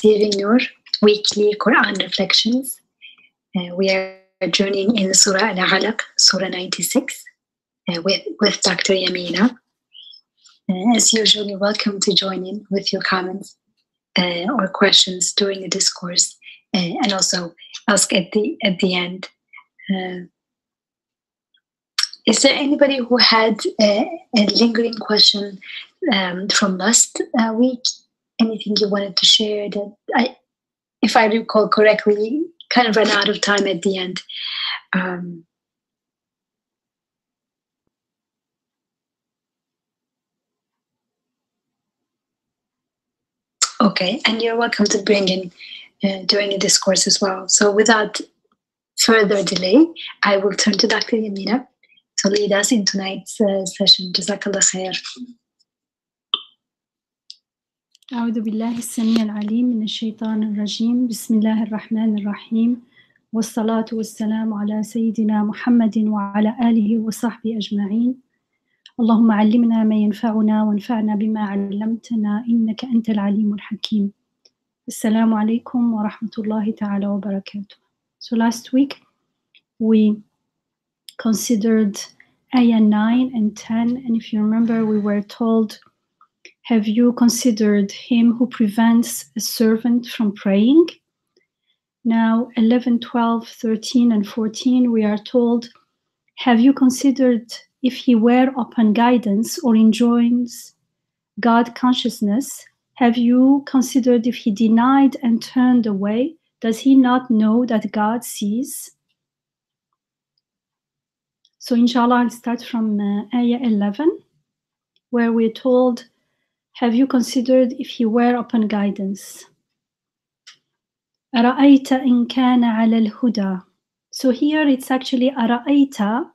Receiving Nur weekly Quran reflections. We are journeying in Surah Alaq, Surah 96, with Dr. Yamina. As usual, you're welcome to join in with your comments or questions during the discourse, and also ask at the end. Is there anybody who had a lingering question from last week? Anything you wanted to share that if I recall correctly, kind of ran out of time at the end? Okay, and you're welcome to bring in during the discourse as well. So without further delay, I will turn to Dr. Yamina to lead us in tonight's session. Jazakallah khair. أعوذ بالله السميع العليم من الشيطان الرجيم بسم الله الرحمن الرحيم والصلاة والسلام على سيدنا محمد وعلى آله وصحبه أجمعين اللهم علمنا ما ينفعنا وانفعنا بما علمتنا إنك أنت العليم الحكيم. السلام عليكم ورحمة الله تعالى وبركاته. So last week we considered ayah 9 and 10, and if you remember, we were told, have you considered him who prevents a servant from praying? Now 11, 12, 13 and 14 we are told, have you considered if he were upon guidance or enjoins God consciousness? Have you considered if he denied and turned away? Does he not know that God sees? So inshallah, I'll start from ayah 11, where we're told, have you considered if he were upon guidance? أرأيت إن كان على الهدى. So here it's actually أرأيت.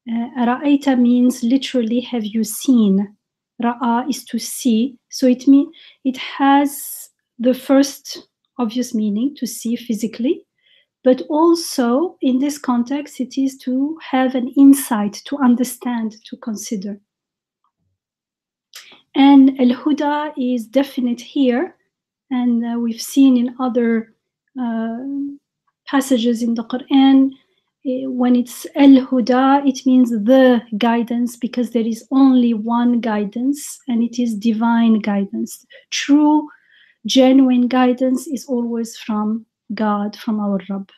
أرأيت means literally, have you seen? Ra'a is to see, so it has the first obvious meaning, to see physically, but also in this context it is to have an insight, to understand, to consider. And al-huda is definite here, and we've seen in other passages in the Quran, when it's al-huda, it means the guidance, because there is only one guidance, and it is divine guidance. True, genuine guidance is always from God, from our Rabb,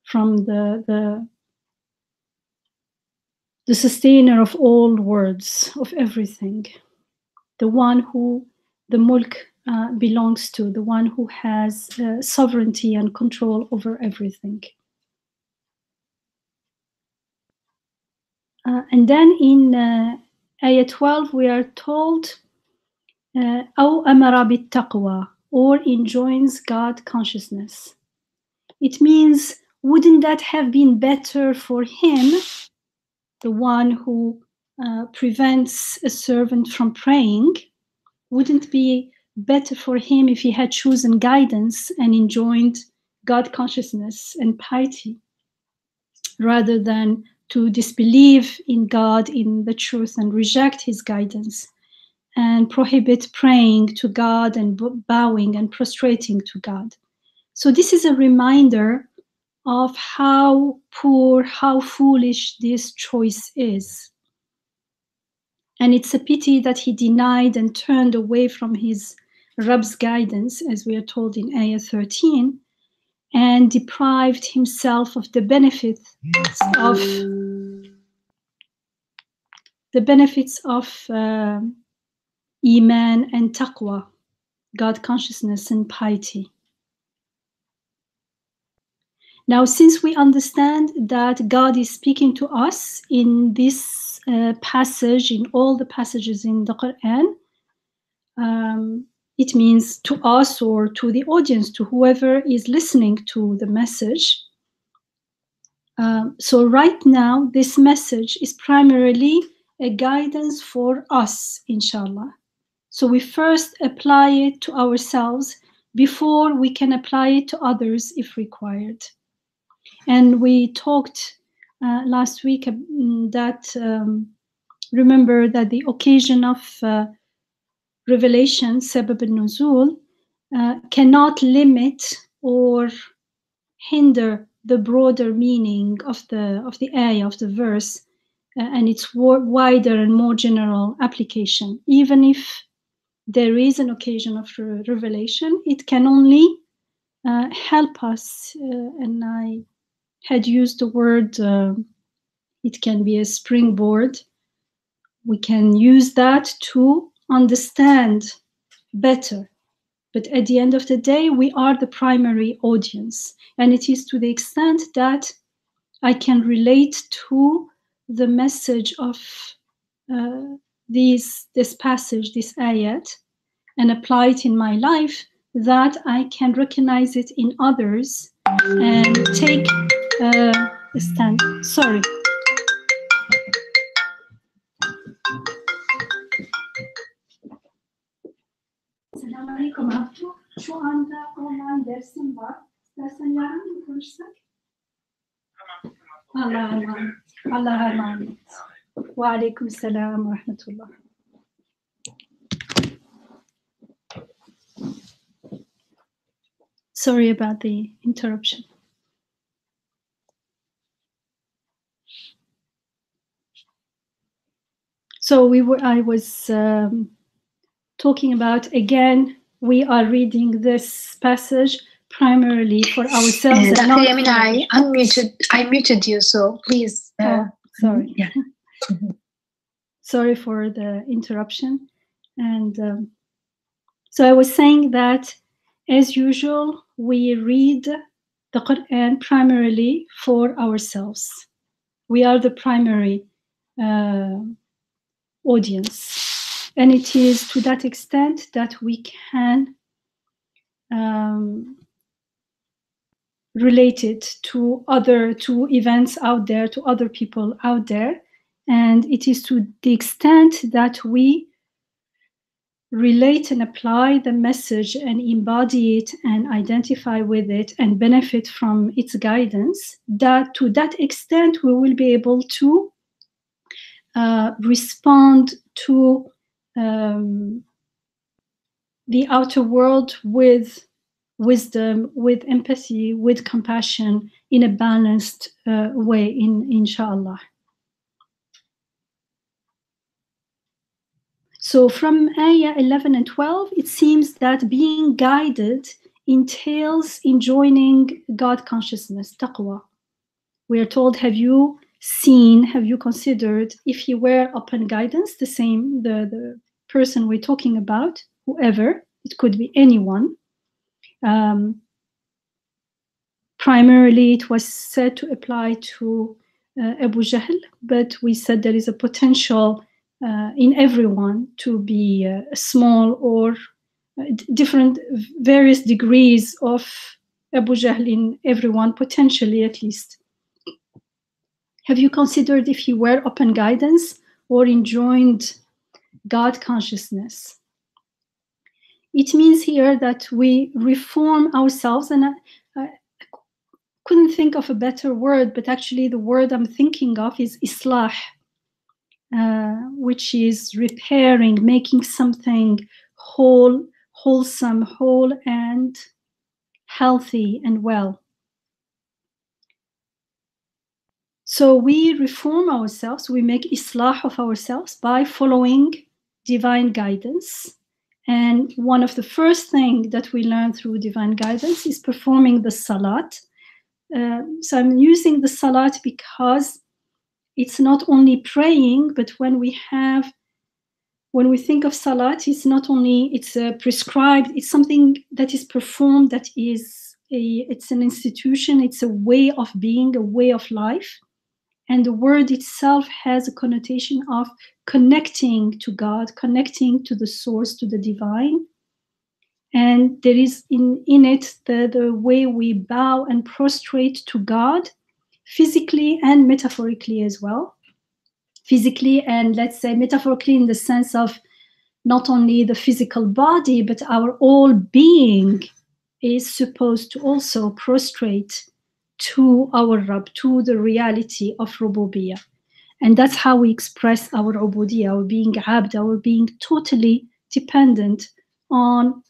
from the sustainer of all words, of everything, the one who the mulk belongs to, the one who has sovereignty and control over everything. And then in ayah 12 we are told أو أمر بالتقوى, or enjoins God consciousness. It means, wouldn't that have been better for him, the one who prevents a servant from praying? Wouldn't it be better for him if he had chosen guidance and enjoined God consciousness and piety, rather than to disbelieve in God, in the truth, and reject his guidance, and prohibit praying to God and bowing and prostrating to God? So this is a reminder of how poor, how foolish this choice is. And it's a pity that he denied and turned away from his Rabb's guidance, as we are told in ayah 13, and deprived himself of the benefits of Iman and Taqwa, God consciousness and piety. Now, since we understand that God is speaking to us in this passage, in all the passages in the Quran, it means to us or to the audience, to whoever is listening to the message. So right now, this message is primarily a guidance for us, inshallah. So we first apply it to ourselves before we can apply it to others if required. And we talked last week that, remember that the occasion of revelation, Sabab al-Nuzul, cannot limit or hinder the broader meaning of the ayah, of the verse, and its wider and more general application. Even if there is an occasion of revelation, it can only help us, and I had used the word, it can be a springboard. We can use that to understand better. But at the end of the day, we are the primary audience. And it is to the extent that I can relate to the message of this passage, this ayat, and apply it in my life, that I can recognize it in others and take a stand. Sorry. Selamun Aleyküm Abdu. Şu anda online dersim var. İstersen yarın mı konuşsak? Allah'a emanet. Allah'a emanet. Ve aleyküm selam ve rahmetullah. Sorry about the interruption. So I was talking about, again, we are reading this passage primarily for ourselves. Dr. Yamina, I muted you, so please. Sorry. Yeah. Sorry for the interruption. And so I was saying that, as usual, we read the Quran primarily for ourselves. We are the primary audience. And it is to that extent that we can relate it to events out there, to other people out there. And it is to the extent that we relate and apply the message and embody it and identify with it and benefit from its guidance, that to that extent we will be able to respond to the outer world with wisdom, with empathy, with compassion, in a balanced way, inshallah. So from ayah 11 and 12, it seems that being guided entails enjoining God consciousness, taqwa. We are told, have you considered, if he were upon guidance, the person we're talking about, whoever, it could be anyone. Primarily, it was said to apply to Abu Jahl, but we said there is a potential in everyone to be small or different, various degrees of Abu Jahl in everyone, potentially at least. Have you considered if he were upon guidance or enjoined God consciousness? It means here that we reform ourselves, and I couldn't think of a better word, but actually the word I'm thinking of is islah, which is repairing, making something wholesome, whole and healthy and well. So we reform ourselves, we make islah of ourselves by following divine guidance. And one of the first things that we learn through divine guidance is performing the salat. So I'm using the salat because it's not only praying, but when we think of salat, it's not only, it's prescribed, it's something that is performed, that is it's an institution, it's a way of being, a way of life. And the word itself has a connotation of connecting to God, connecting to the source, to the divine. And there is in it the way we bow and prostrate to God, physically and metaphorically as well. Physically and, let's say, metaphorically, in the sense of not only the physical body, but our whole being is supposed to also prostrate to our Rabb, to the reality of Rububiyyah. And that's how we express our Ubudiyyah, our being abd, our being totally dependent on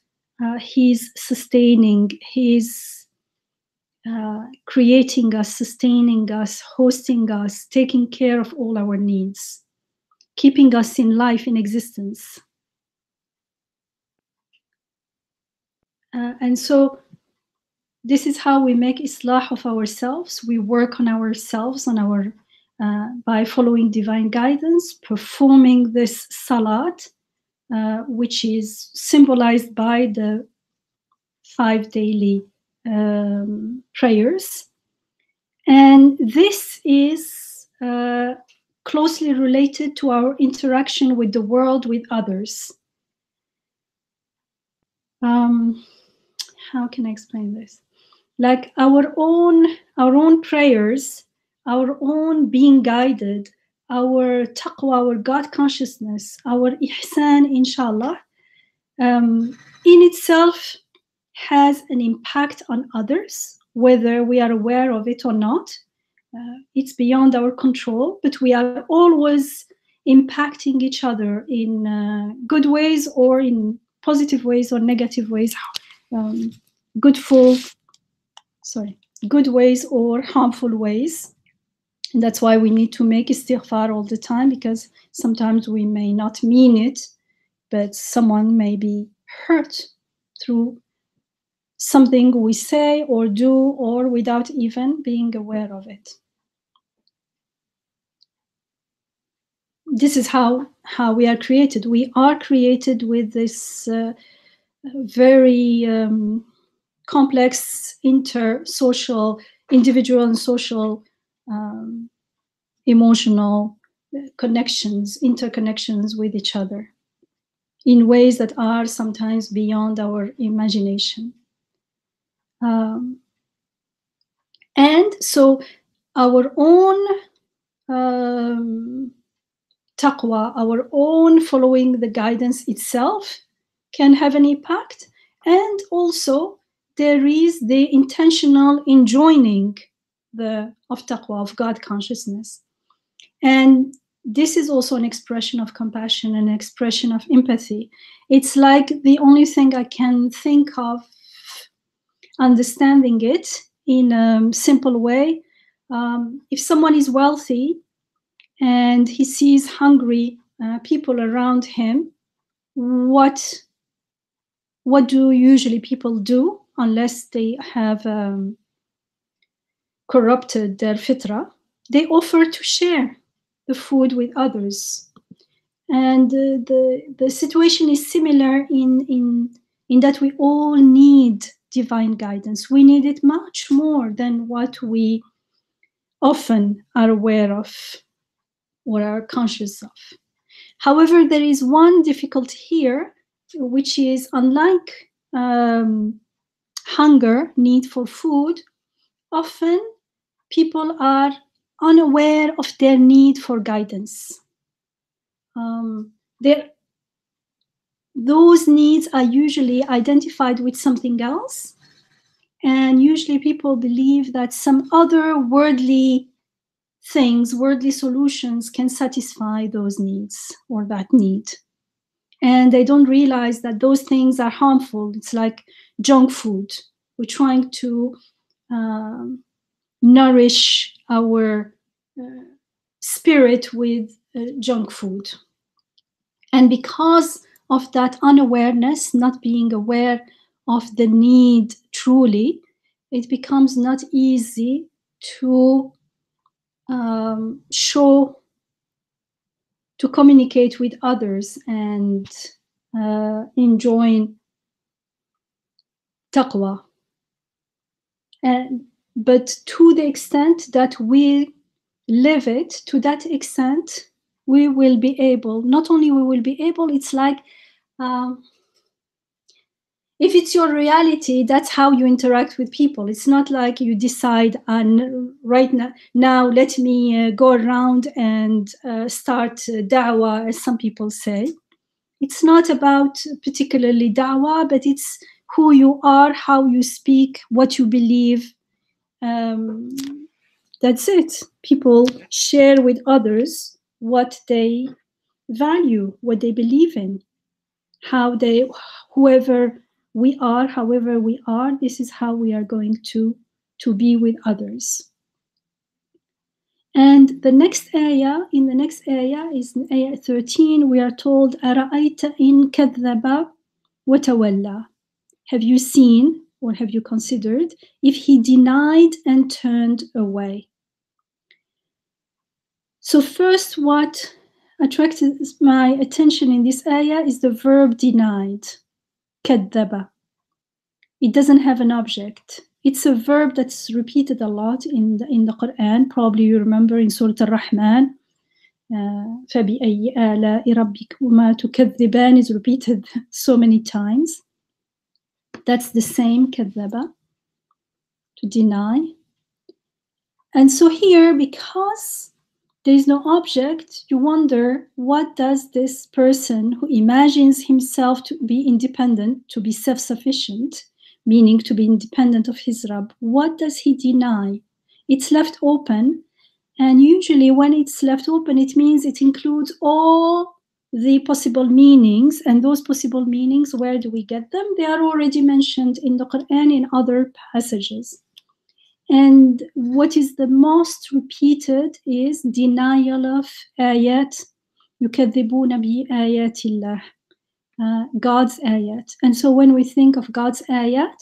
He's sustaining, He's creating us, sustaining us, hosting us, taking care of all our needs, keeping us in life, in existence. And so this is how we make islah of ourselves. We work on ourselves, by following divine guidance, performing this salat, which is symbolized by the 5 daily prayers. And this is closely related to our interaction with the world, with others. How can I explain this? Like our own prayers, our own being guided, our taqwa, our God consciousness, our ihsan, inshallah, in itself has an impact on others, whether we are aware of it or not. It's beyond our control, but we are always impacting each other in good ways or in positive ways or negative ways, good ways or harmful ways. And that's why we need to make istighfar all the time, because sometimes we may not mean it, but someone may be hurt through something we say or do, or without even being aware of it. This is how we are created. We are created with this very complex intersocial, individual and social, emotional connections, interconnections with each other in ways that are sometimes beyond our imagination. And so our own taqwa, our own following the guidance itself can have an impact. And also there is the intentional enjoining of taqwa, of God consciousness. And this is also an expression of compassion, an expression of empathy. It's like the only thing I can think of understanding it in a simple way. If someone is wealthy and he sees hungry people around him, what do usually people do, unless they have corrupted their fitrah? They offer to share the food with others. And the situation is similar in that we all need divine guidance. We need it much more than what we often are aware of or are conscious of. However, there is one difficulty here, which is unlike hunger, need for food, often people are unaware of their need for guidance. Those needs are usually identified with something else, and usually people believe that some other worldly things, worldly solutions can satisfy those needs or that need. And they don't realize that those things are harmful. It's like junk food. We're trying to nourish our spirit with junk food. And because of that unawareness, not being aware of the need truly, it becomes not easy to to communicate with others and enjoy taqwa. But to the extent that we live it, to that extent, we will be able, not only we will be able, it's like, if it's your reality, that's how you interact with people. It's not like you decide, right now let me go around and start da'wah, as some people say. It's not about particularly da'wah, but it's who you are, how you speak, what you believe. That's it. People share with others what they value, what they believe in, whoever We are, however we are, this is how we are going to be with others. And the next ayah, in the next ayah is in ayah 13, we are told, أَرَأَيْتَ إِن كَذَّبَ وَتَوَلَّى. Have you seen, or have you considered, if he denied and turned away? So first, what attracted my attention in this ayah is the verb denied, كَذَّبَ. It doesn't have an object. It's a verb that's repeated a lot in the Quran. Probably you remember in Surah Al-Rahman, فَبِأَيِّ آلَاءِ رَبِّكُمَا تُكَذِّبَانِ is repeated so many times. That's the same كَذَّبَ, to deny. And so here, because there is no object, you wonder, what does this person who imagines himself to be independent, to be self-sufficient, meaning to be independent of his Rabb, what does he deny? It's left open, and usually when it's left open, it means it includes all the possible meanings, and those possible meanings, where do we get them? They are already mentioned in the Quran in other passages. And what is the most repeated is denial of ayat, يُكَذِّبُونَ بِآيَاتِ اللَّهِ, God's ayat. And so when we think of God's ayat,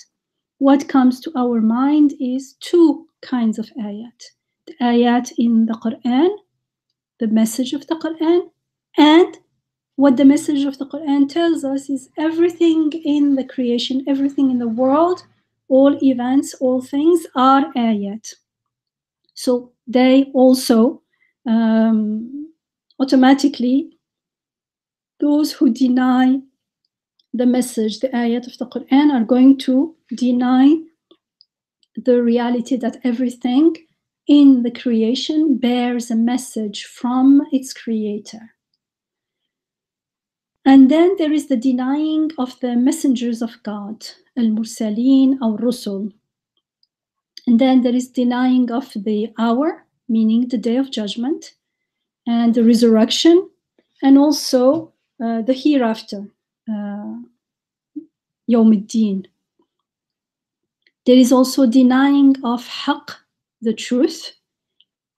what comes to our mind is two kinds of ayat. The ayat in the Quran, the message of the Quran, and what the message of the Quran tells us is everything in the creation, everything in the world, all events, all things are ayat. So they also automatically, those who deny the message, the ayat of the Quran, are going to deny the reality that everything in the creation bears a message from its creator. And then there is the denying of the messengers of God, al-mursaleen or rusul. And then there is denying of the hour, meaning the day of judgment, and the resurrection, and also the hereafter, Yawm al-Din. There is also denying of haqq, the truth,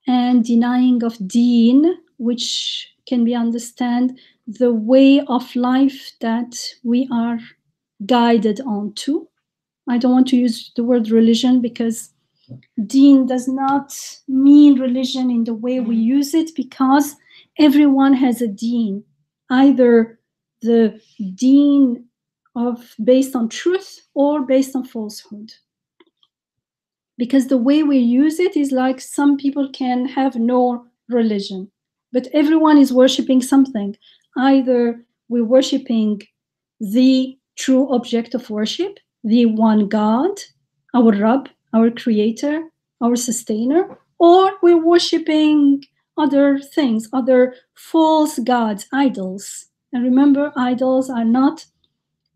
and denying of deen, which can be understood the way of life that we are guided onto. I don't want to use the word religion because deen does not mean religion in the way we use it, because everyone has a deen, either the deen of based on truth or based on falsehood. Because the way we use it is like some people can have no religion, but everyone is worshiping something. Either we're worshiping the true object of worship, the one God, our Rabb, our creator, our sustainer, or we're worshiping other things, other false gods, idols. And remember, idols are not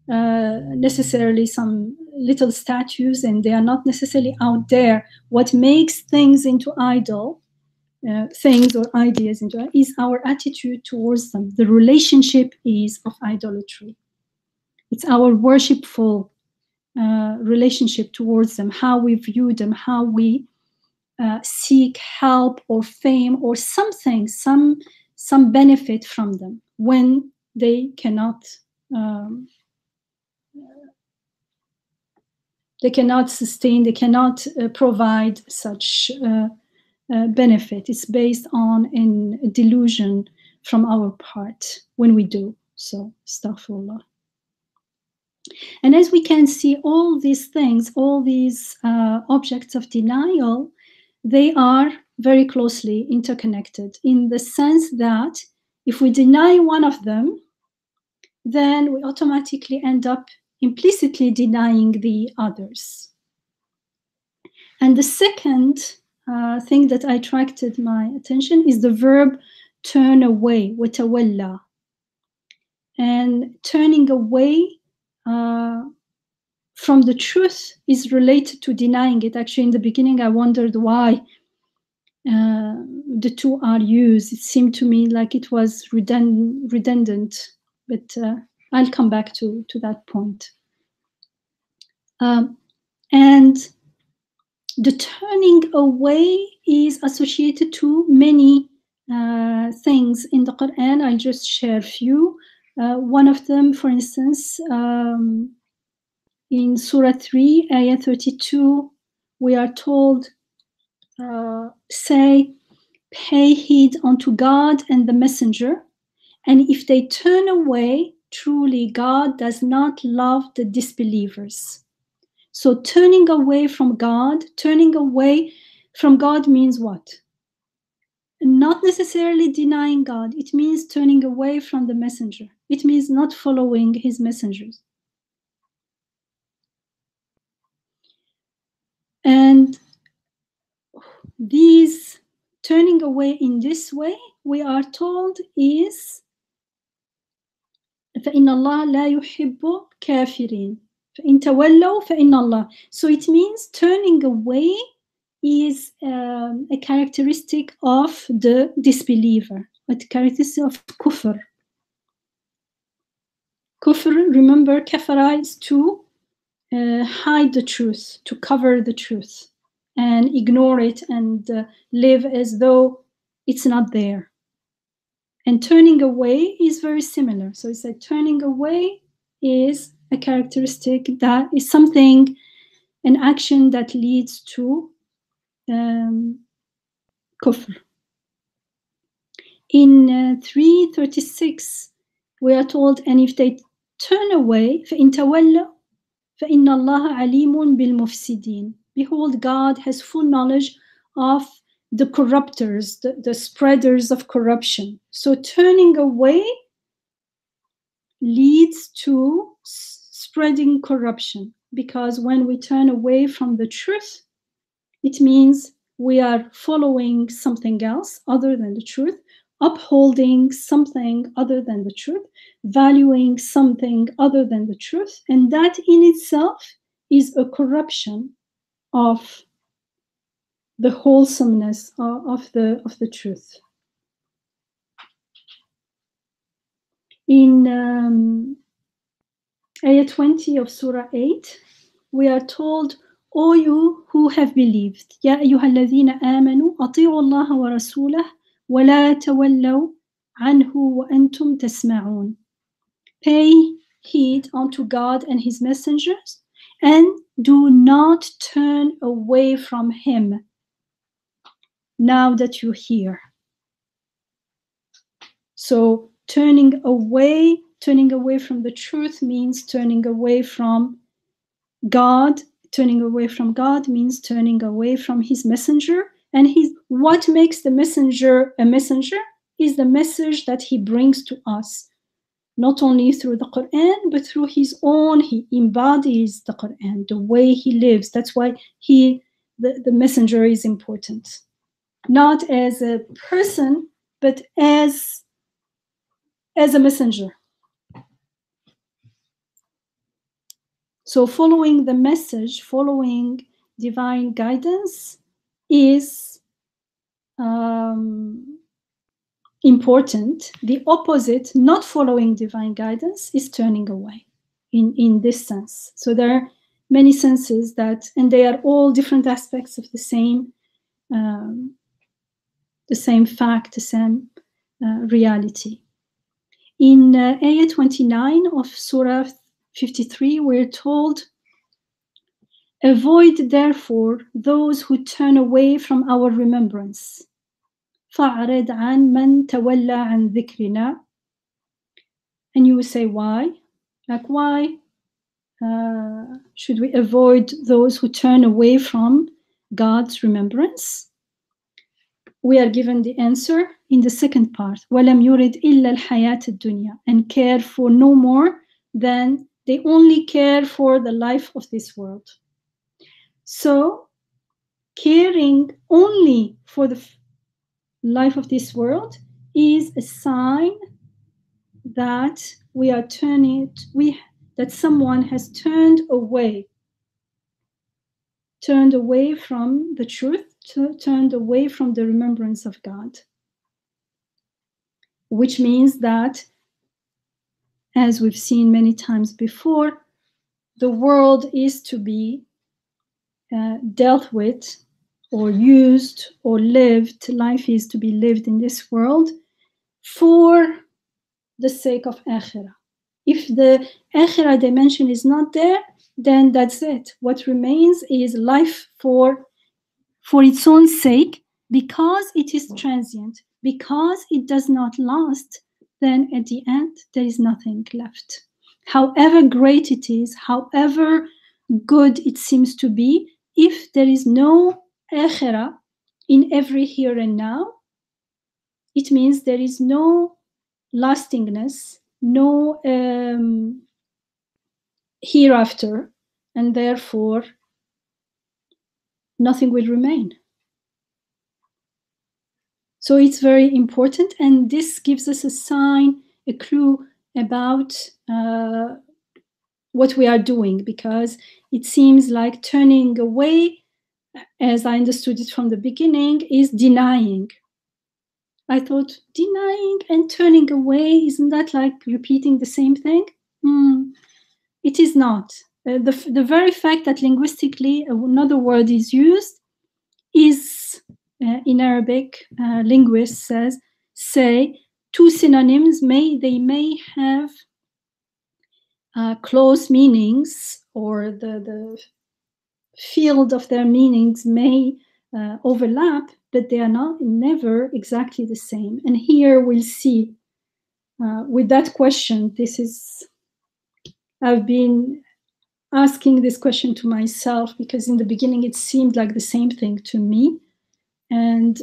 necessarily some little statues, and they are not necessarily out there. What makes things into idol, things or ideas into, is our attitude towards them. The relationship is of idolatry. It's our worshipful relationship towards them, how we view them, how we seek help or fame or something, some benefit from them when they cannot sustain, they cannot provide such benefit. It's based on a delusion from our part when we do so. Astaghfirullah. And as we can see, all these things, all these objects of denial, they are very closely interconnected, in the sense that if we deny one of them, then we automatically end up implicitly denying the others. And the second thing that attracted my attention is the verb turn away, وَتَوَلَّى. And turning away from the truth is related to denying it. Actually, in the beginning, I wondered why the two are used. It seemed to me like it was redundant, but I'll come back to that point. And the turning away is associated to many things in the Quran. I'll just share a few. One of them, for instance, in Surah 3, Ayah 32, we are told, say, pay heed unto God and the Messenger, and if they turn away, truly God does not love the disbelievers. So turning away from God means what? Not necessarily denying God. It means turning away from the messenger. It means not following his messengers. And these turning away in this way, we are told, is فإن الله لا يحب كافرين فإن تولوا فإن الله. So it means turning away is a characteristic of the disbeliever, a characteristic of kufr. Kufr, remember, kafara is to hide the truth, to cover the truth and ignore it and live as though it's not there. And turning away is very similar. So it's like turning away is a characteristic that is something, an action that leads to kufr. In 336, we are told, and if they turn away, فَإِن تَوَلَّوْا فَإِنَّ اللَّهَ عَلِيمٌ بِالْمُفْسِدِينَ. Behold, God has full knowledge of the corrupters, the spreaders of corruption. So turning away leads to spreading corruption, because when we turn away from the truth, it means we are following something else other than the truth, upholding something other than the truth, valuing something other than the truth, and that in itself is a corruption of the wholesomeness of the truth. In Ayah 20 of Surah 8, we are told, O you who have believed, يا أيها الذين آمنوا أطيعوا الله ورسوله ولا تولوا عنه وأنتم تسمعون. Pay heed unto God and his messengers, and do not turn away from him now that you hear. So turning away from the truth means turning away from God. Turning away from God means turning away from his messenger. And what makes the messenger a messenger is the message that he brings to us, not only through the Quran, but through his own. He embodies the Quran, the way he lives. That's why the messenger is important. Not as a person, but as a messenger. So following the message, following divine guidance is important. The opposite, not following divine guidance, is turning away in this sense. So there are many senses that, and they are all different aspects of the same fact, the same reality. In Ayah 29 of Surah 53, we're told, avoid therefore those who turn away from our remembrance. فَأَعْرِضْ عَنْ مَنْ تَوَلَّى عَنْ ذِكْرِنَا. And you will say, why? Like, why should we avoid those who turn away from God's remembrance? We are given the answer in the second part. وَلَمْ يُرِدْ إِلَّا الْحَيَاةَ الدُّنْيَا. And care for no more than they only care for the life of this world. So caring only for the life of this world is a sign that that someone has turned away from the truth, turned away from the remembrance of God. Which means that, as we've seen many times before, the world is to be dealt with or used or lived, life is to be lived in this world for the sake of akhirah. If the akhirah dimension is not there, then that's it. What remains is life for its own sake, because it is transient, because it does not last, then at the end there is nothing left. However great it is, however good it seems to be, if there is no akhirah in every here and now, it means there is no lastingness, no hereafter, and therefore nothing will remain. So it's very important, and this gives us a sign, a clue about what we are doing, because it seems like turning away, as I understood it from the beginning, is denying. I thought denying and turning away, isn't that like repeating the same thing? It is not. The very fact that linguistically another word is used is, in Arabic, linguists say two synonyms may have close meanings, or the field of their meanings may overlap, but they are never exactly the same. And here we'll see with that question, I've been asking this question to myself, because in the beginning it seemed like the same thing to me, and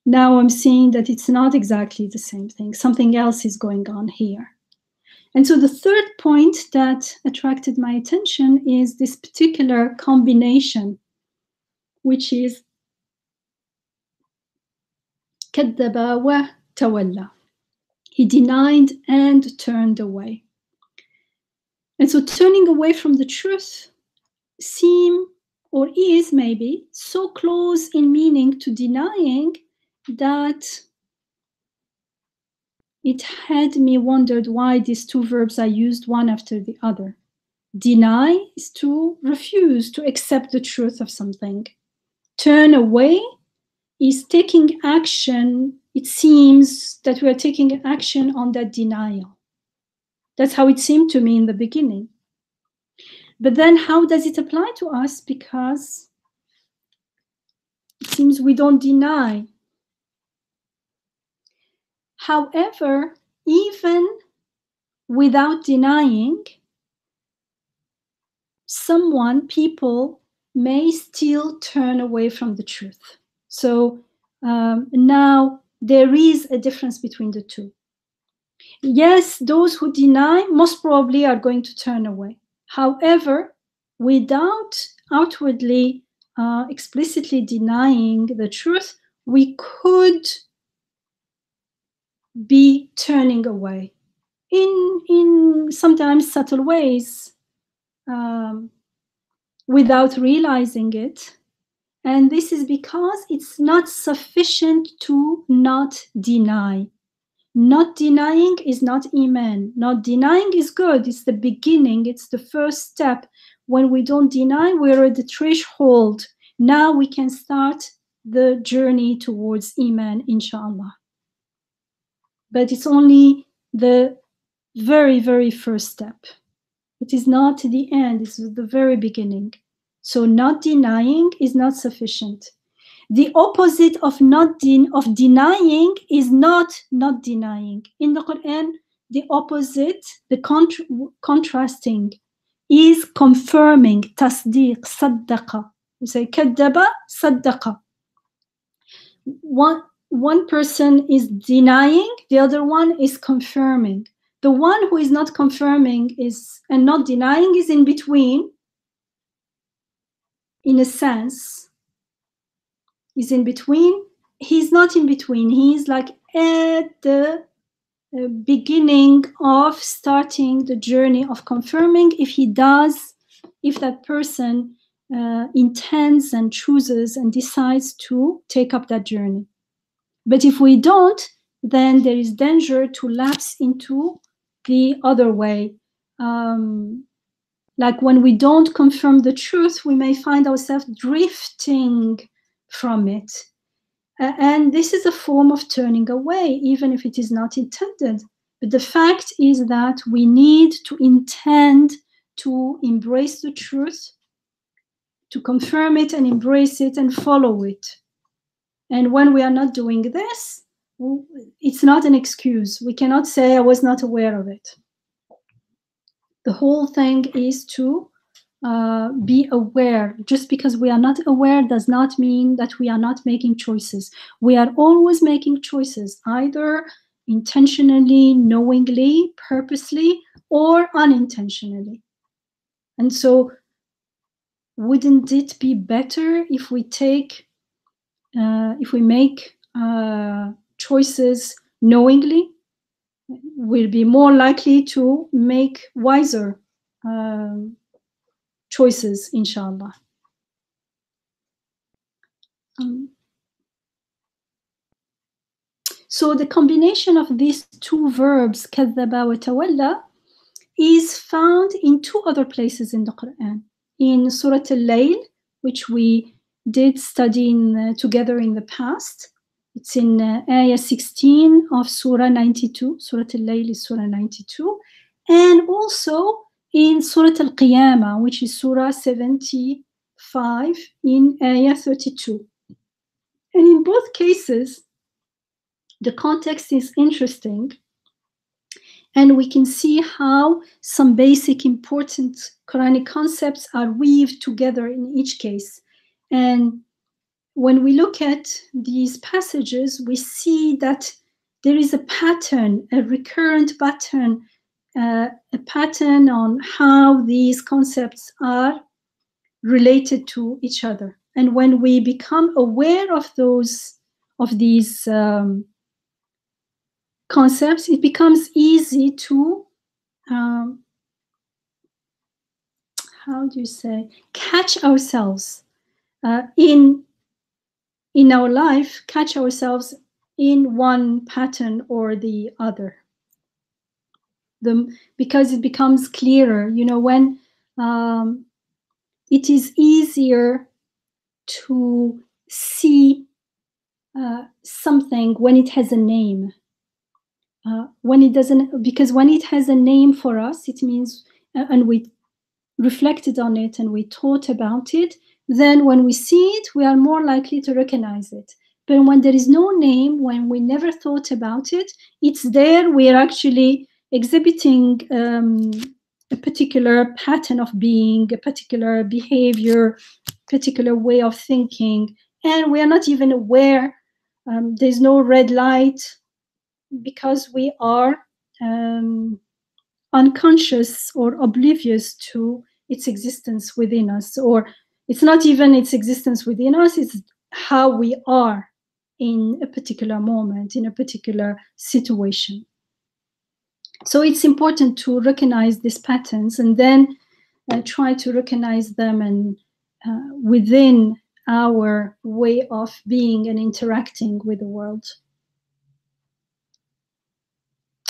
now I'm seeing that it's not exactly the same thing. Something else is going on here. And so the third point that attracted my attention is this particular combination, which is كذب وتولى. He denied and turned away. And so turning away from the truth seem, or is maybe, so close in meaning to denying that it had me wondered why these two verbs are used one after the other. Deny is to refuse, to accept the truth of something. Turn away is taking action. It seems that we are taking action on that denial. That's how it seemed to me in the beginning. But then how does it apply to us? Because it seems we don't deny. However, even without denying, people may still turn away from the truth. So now there is a difference between the two. Yes, those who deny most probably are going to turn away. However, without outwardly, explicitly denying the truth, we could be turning away in sometimes subtle ways, without realizing it. And this is because it's not sufficient to not deny. Not denying is not Iman. Not denying is good. It's the beginning. It's the first step. When we don't deny, we're at the threshold. Now we can start the journey towards Iman, inshallah. But it's only the very, very first step. It is not the end. It's the very beginning. So not denying is not sufficient. The opposite of denying is not denying. In the Quran, the opposite, the contrasting, is confirming. Tasdeeq, saddaqa. We say kaddaba, saddaqa. One person is denying, the other one is confirming. The one who is not confirming and not denying is in between, in a sense. Is in between. He's not in between. He's like at the beginning of starting the journey of confirming, if that person intends and chooses and decides to take up that journey. But if we don't, then there is danger to lapse into the other way. Like when we don't confirm the truth, we may find ourselves drifting from it. And this is a form of turning away, even if it is not intended. But the fact is that we need to intend to embrace the truth, to confirm it and embrace it and follow it. And when we are not doing this, it's not an excuse. We cannot say, I was not aware of it. The whole thing is to be aware. Just because we are not aware does not mean that we are not making choices. We are always making choices, either intentionally, knowingly, purposely, or unintentionally. And so wouldn't it be better if we make choices knowingly? We'll be more likely to make wiser choices, inshallah. So the combination of these two verbs, كذب وتولى, is found in two other places in the Quran. In Surah Al-Layl, which we did study together in the past. It's in ayah 16 of Surah 92. Surah Al-Layl is Surah 92. And also in Surah Al-Qiyamah, which is Surah 75 in ayah 32. And in both cases, the context is interesting, and we can see how some basic important Quranic concepts are weaved together in each case. And when we look at these passages, we see that there is a pattern, a recurrent pattern, a pattern on how these concepts are related to each other. And when we become aware of these concepts, it becomes easy to catch ourselves in our life, catch ourselves in one pattern or the other. Because it becomes clearer, when it is easier to see something when it has a name. When it doesn't, because when it has a name for us, it means, and we reflected on it and we thought about it, then when we see it, we are more likely to recognize it. But when there is no name, when we never thought about it, it's there, we are actually exhibiting a particular pattern of being, a particular behavior, particular way of thinking, and we are not even aware. There's no red light, because we are unconscious or oblivious to its existence within us. Or it's not even its existence within us, it's how we are in a particular moment, in a particular situation. So it's important to recognize these patterns and then try to recognize them and within our way of being and interacting with the world.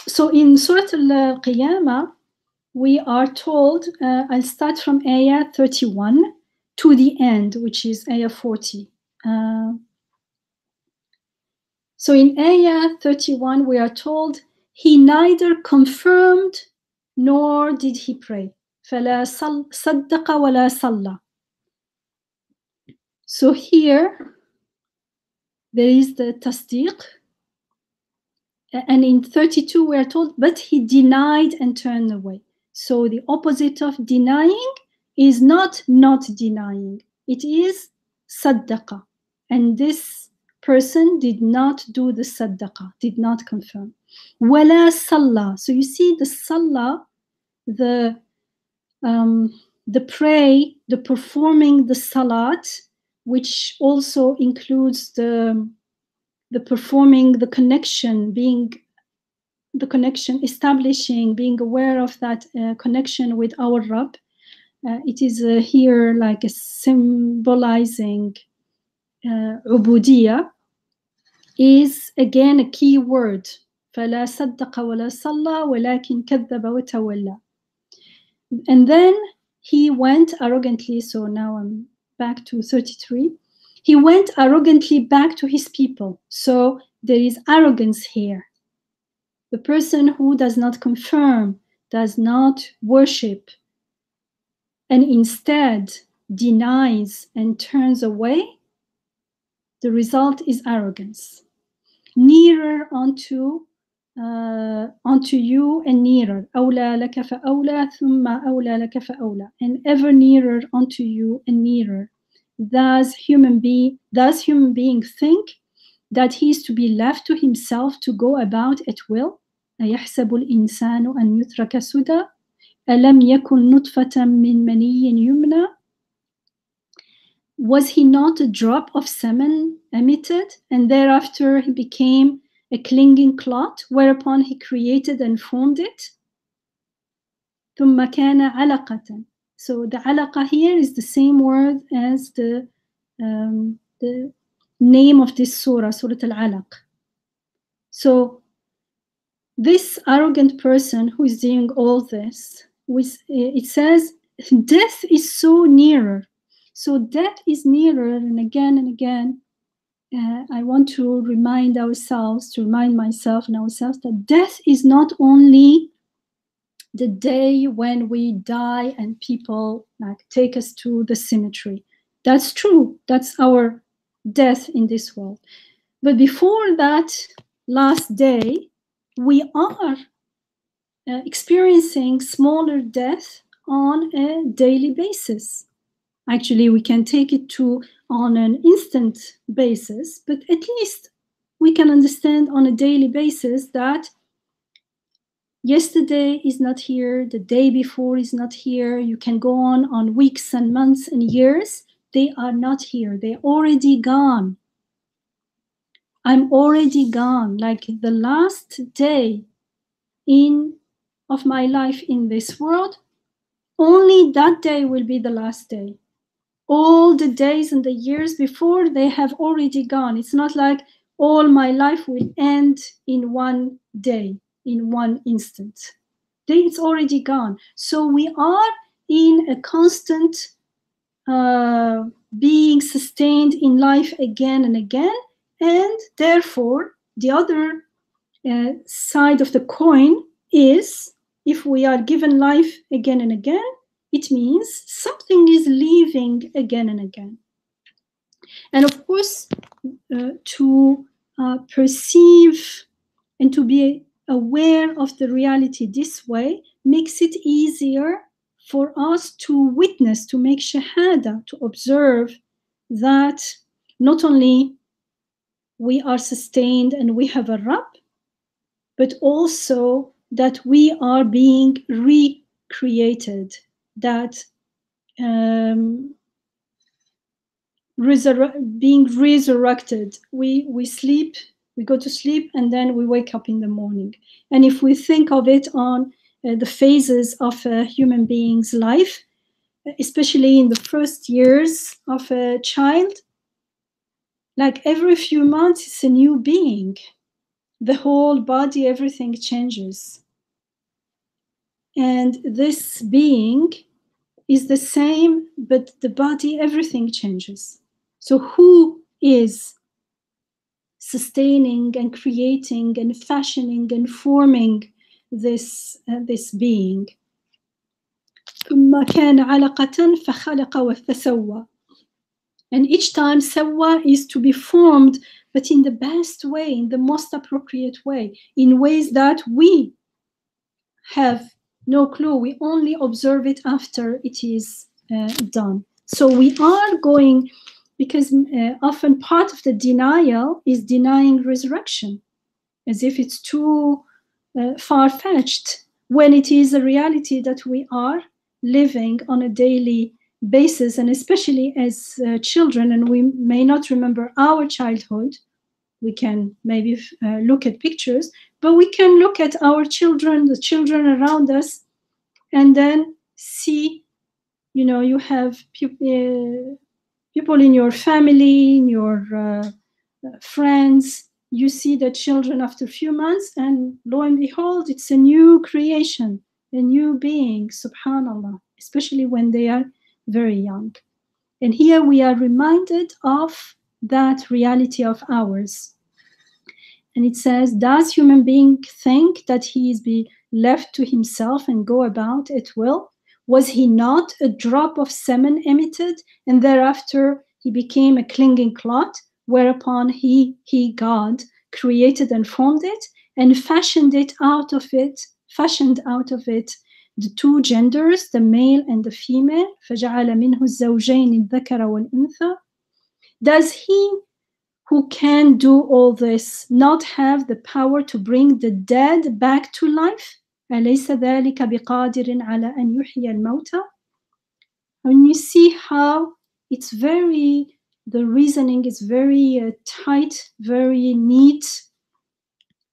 So in Surah Al-Qiyamah, we are told, I'll start from ayah 31 to the end, which is ayah 40. So in ayah 31, we are told, he neither confirmed nor did he pray. فَلَا صَدَّقَ وَلَا صَلَّى. So here, there is the tasdiq. And in 32, we are told, but he denied and turned away. So the opposite of denying is not denying. It is saddaqa. And this person did not do the saddaqa, did not confirm. Wala salla. So you see the salla, the pray, the performing the salat, which also includes the performing the connection, establishing, being aware of that connection with our Rabb. It is here like a symbolizing ubudiyya, is again a key word. فَلَا صَدَّقَ وَلَا صَلَّى وَلَكِنْ كَذَّبَ وَتَوَلَّى. And then he went arrogantly, so now I'm back to 33. He went arrogantly back to his people. So there is arrogance here. The person who does not confirm, does not worship, and instead denies and turns away, the result is arrogance. Nearer onto you and nearer. أولى لك فأولى ثم أولى لك فأولى. And ever nearer onto you and nearer. Does human being think that he is to be left to himself to go about at will? أيحسب الإنسان أن يترك سدى ألم يكن نطفة من مني يمنى. Was he not a drop of semen emitted, and thereafter he became a clinging clot, whereupon he created and formed it? ثم كان علقة. So the alaqa here is the same word as the name of this surah, Surah Al-Alaq. So this arrogant person who is doing all this, it says death is so nearer. So death is nearer, and again, I want to remind myself and ourselves that death is not only the day when we die and people like take us to the cemetery. That's true. That's our death in this world. But before that last day, we are experiencing smaller death on a daily basis. Actually, we can take it on an instant basis, but at least we can understand on a daily basis that yesterday is not here, the day before is not here. You can go on weeks and months and years. They are not here. They're already gone. I'm already gone. Like the last day of my life in this world, only that day will be the last day. All the days and the years before, they have already gone. It's not like all my life will end in one day, in one instant. It's already gone. So we are in a constant being sustained in life again and again. And therefore, the other side of the coin is, if we are given life again and again, it means something is leaving again and again. And of course, to perceive and to be aware of the reality this way makes it easier for us to witness, to make shahada, to observe that not only we are sustained and we have a Rabb, but also that we are being recreated, that being resurrected. We sleep, we go to sleep, and then we wake up in the morning. And if we think of it on the phases of a human being's life, especially in the first years of a child, like every few months it's a new being. The whole body, everything changes. And this being is the same, but the body, everything changes. So who is sustaining and creating and fashioning and forming this being? ثم كان علقة فخلق فسوى. And each time sawa is to be formed, but in the best way, in the most appropriate way, in ways that we have no clue. We only observe it after it is done. So we are going, because often part of the denial is denying resurrection, as if it's too far-fetched, when it is a reality that we are living on a daily basis, and especially as children, and we may not remember our childhood. We can maybe look at pictures, but we can look at our children, the children around us, and then see, you have people in your family, in your friends. You see the children after a few months, and lo and behold, it's a new creation, a new being, subhanallah. especially when they are very young. And here we are reminded of that reality of ours. And it says, does human being think that he is be left to himself and go about at will? Was he not a drop of semen emitted, and thereafter he became a clinging clot, whereupon he, God, created and formed it, and fashioned out of it the two genders, the male and the female. فَجَعَلَ مِنْهُ الزَّوْجَيْنِ الذَّكَرَ وَالْأُنثَى. Does he who can do all this not have the power to bring the dead back to life? أَلَيْسَ ذَلِكَ بِقَادِرٍ عَلَى أَنْ يُحْيِيَ الْمَوْتَى? And you see how it's very, the reasoning is very tight, very neat,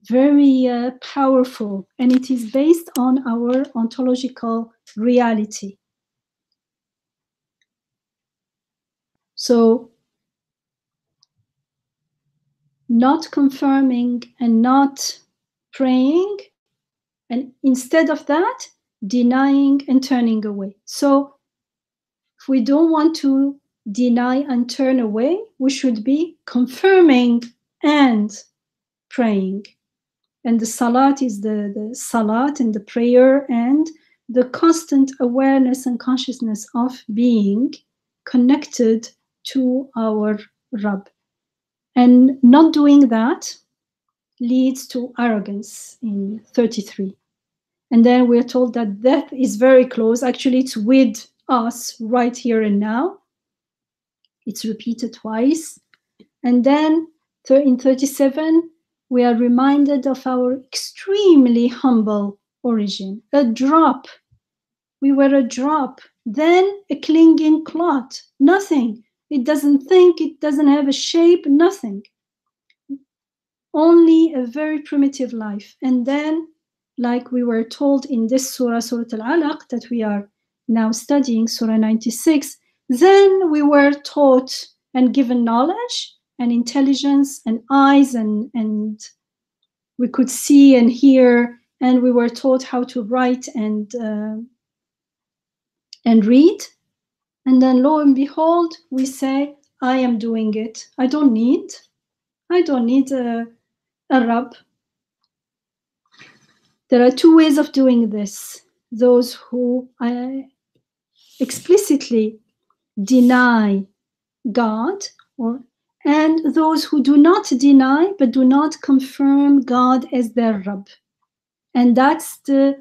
very powerful, and it is based on our ontological reality. So, not confirming and not praying, and instead of that, denying and turning away. So if we don't want to deny and turn away, we should be confirming and praying. And the salat is the salat and the prayer and the constant awareness and consciousness of being connected to our Rabb. And not doing that leads to arrogance in 33. And then we're told that death is very close. Actually, it's with us right here and now. It's repeated twice. And then in 37, we are reminded of our extremely humble origin. A drop. We were a drop. Then a clinging clot. Nothing. It doesn't think. It doesn't have a shape. Nothing. Only a very primitive life. And then, like we were told in this surah, Surah Al-Alaq, that we are now studying, Surah 96, then we were taught and given knowledge and intelligence and eyes, and we could see and hear, and we were taught how to write and read. And then lo and behold, we say, I am doing it. I don't need a Rabb. There are two ways of doing this. Those who explicitly deny God, and those who do not deny but do not confirm God as their Rabb. And that's the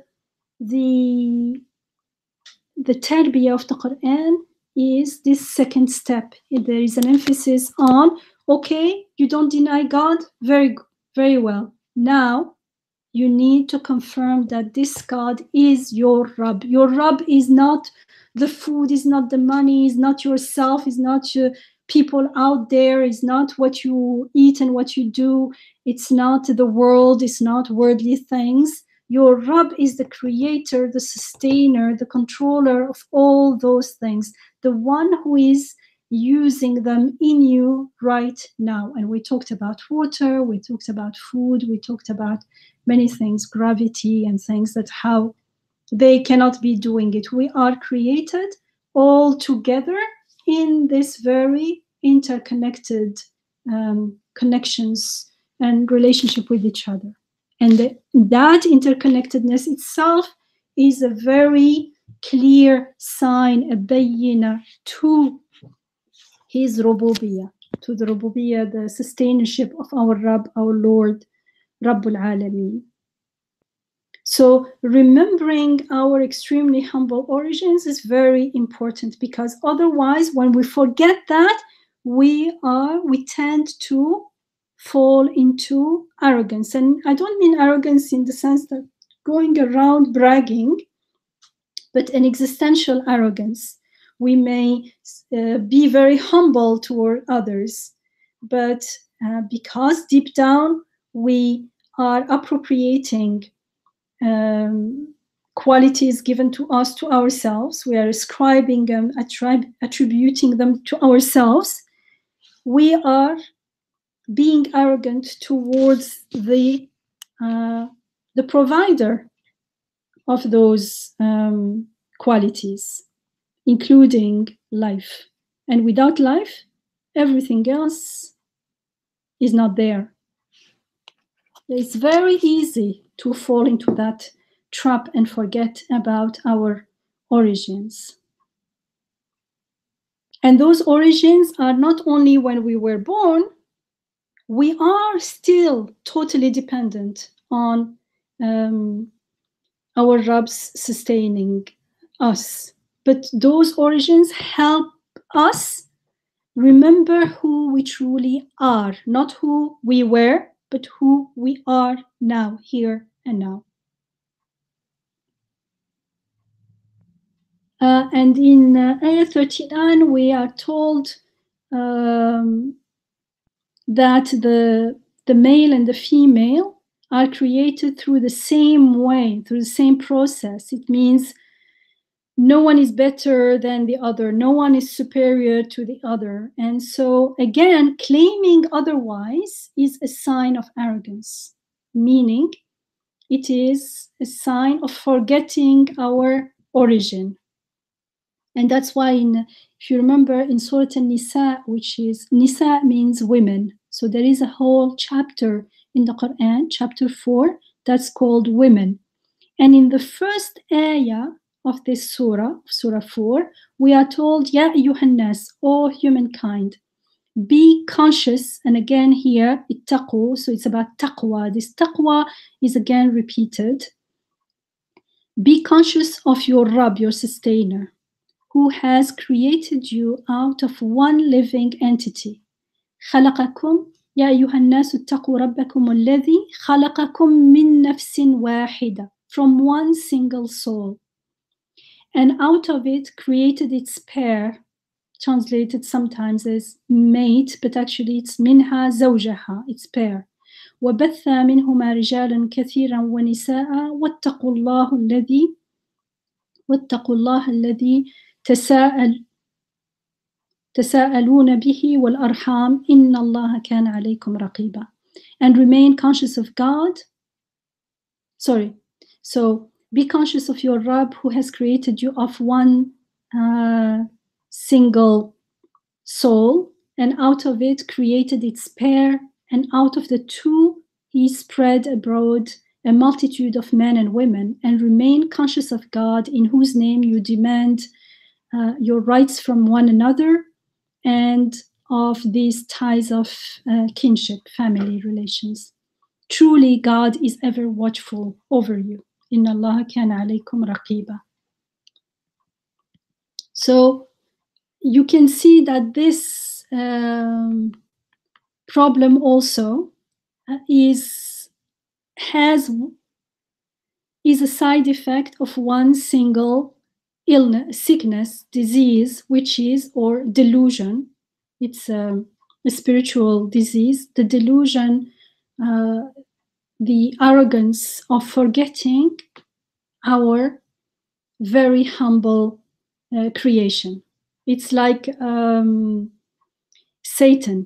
tarbiyah of the Quran, is this second step. There is an emphasis on, okay, you don't deny God, very, very well. Now you need to confirm that this God is your Rabb. Your Rabb is not the food, is not the money, is not yourself, is not your people out there, is not what you eat and what you do. It's not the world, it's not worldly things. Your Rabb is the creator, the sustainer, the controller of all those things, the one who is using them in you right now. And we talked about water, we talked about food, we talked about many things, gravity and things, that how they cannot be doing it. We are created all together in this very interconnected connections and relationship with each other. And that interconnectedness itself is a very clear sign, a bayina to his rububiyyah, to the rububiyyah, the sustainership of our Rabb, our Lord, Rabbul Alameen. So remembering our extremely humble origins is very important, because otherwise, when we forget that, we tend to fall into arrogance. And I don't mean arrogance in the sense that going around bragging, but an existential arrogance. We may be very humble toward others, but because deep down we are appropriating qualities given to us to ourselves, we are ascribing them, attributing them to ourselves, we are being arrogant towards the provider of those qualities, including life. And without life, everything else is not there. It's very easy to fall into that trap and forget about our origins. And those origins are not only when we were born, we are still totally dependent on our Rabb's sustaining us. But those origins help us remember who we truly are, not who we were, but who we are now, here and now. And in Ayah 39, we are told that the male and the female are created through the same way, through the same process. It means no one is better than the other, no one is superior to the other. And so, again, claiming otherwise is a sign of arrogance, meaning it is a sign of forgetting our origin. And that's why, if you remember, in Surah An-Nisa, which is, Nisa means women. So there is a whole chapter in the Quran, chapter 4, that's called women. And in the first ayah of this surah, Surah 4, we are told, Ya ayyuhan nas, O humankind, be conscious. And again here, ittaqu, so it's about taqwa. This taqwa is again repeated. Be conscious of your Rabb, your sustainer, who has created you out of one living entity. خلقكم يا أيها الناس اتقوا ربكم الذي خلقكم من نفس واحدة, from one single soul, and out of it created its pair, translated sometimes as mate, but actually it's منها زوجها, its pair. وبث منهما رجالا كثيرا ونساء واتقوا الله الذي تساءلون به والأرحام إن الله كان عليكم رقيبا. And remain conscious of God. So be conscious of your Rabb who has created you of one single soul, and out of it created its pair, and out of the two he spread abroad a multitude of men and women. And remain conscious of God, in whose name you demand your rights from one another, and of these ties of kinship, family relations. Truly, God is ever watchful over you. Inna Allah kana alaykum raqiba. So you can see that this problem also is a side effect of one single illness, sickness, disease, which is, or delusion. It's a spiritual disease. The delusion, the arrogance of forgetting our very humble creation. It's like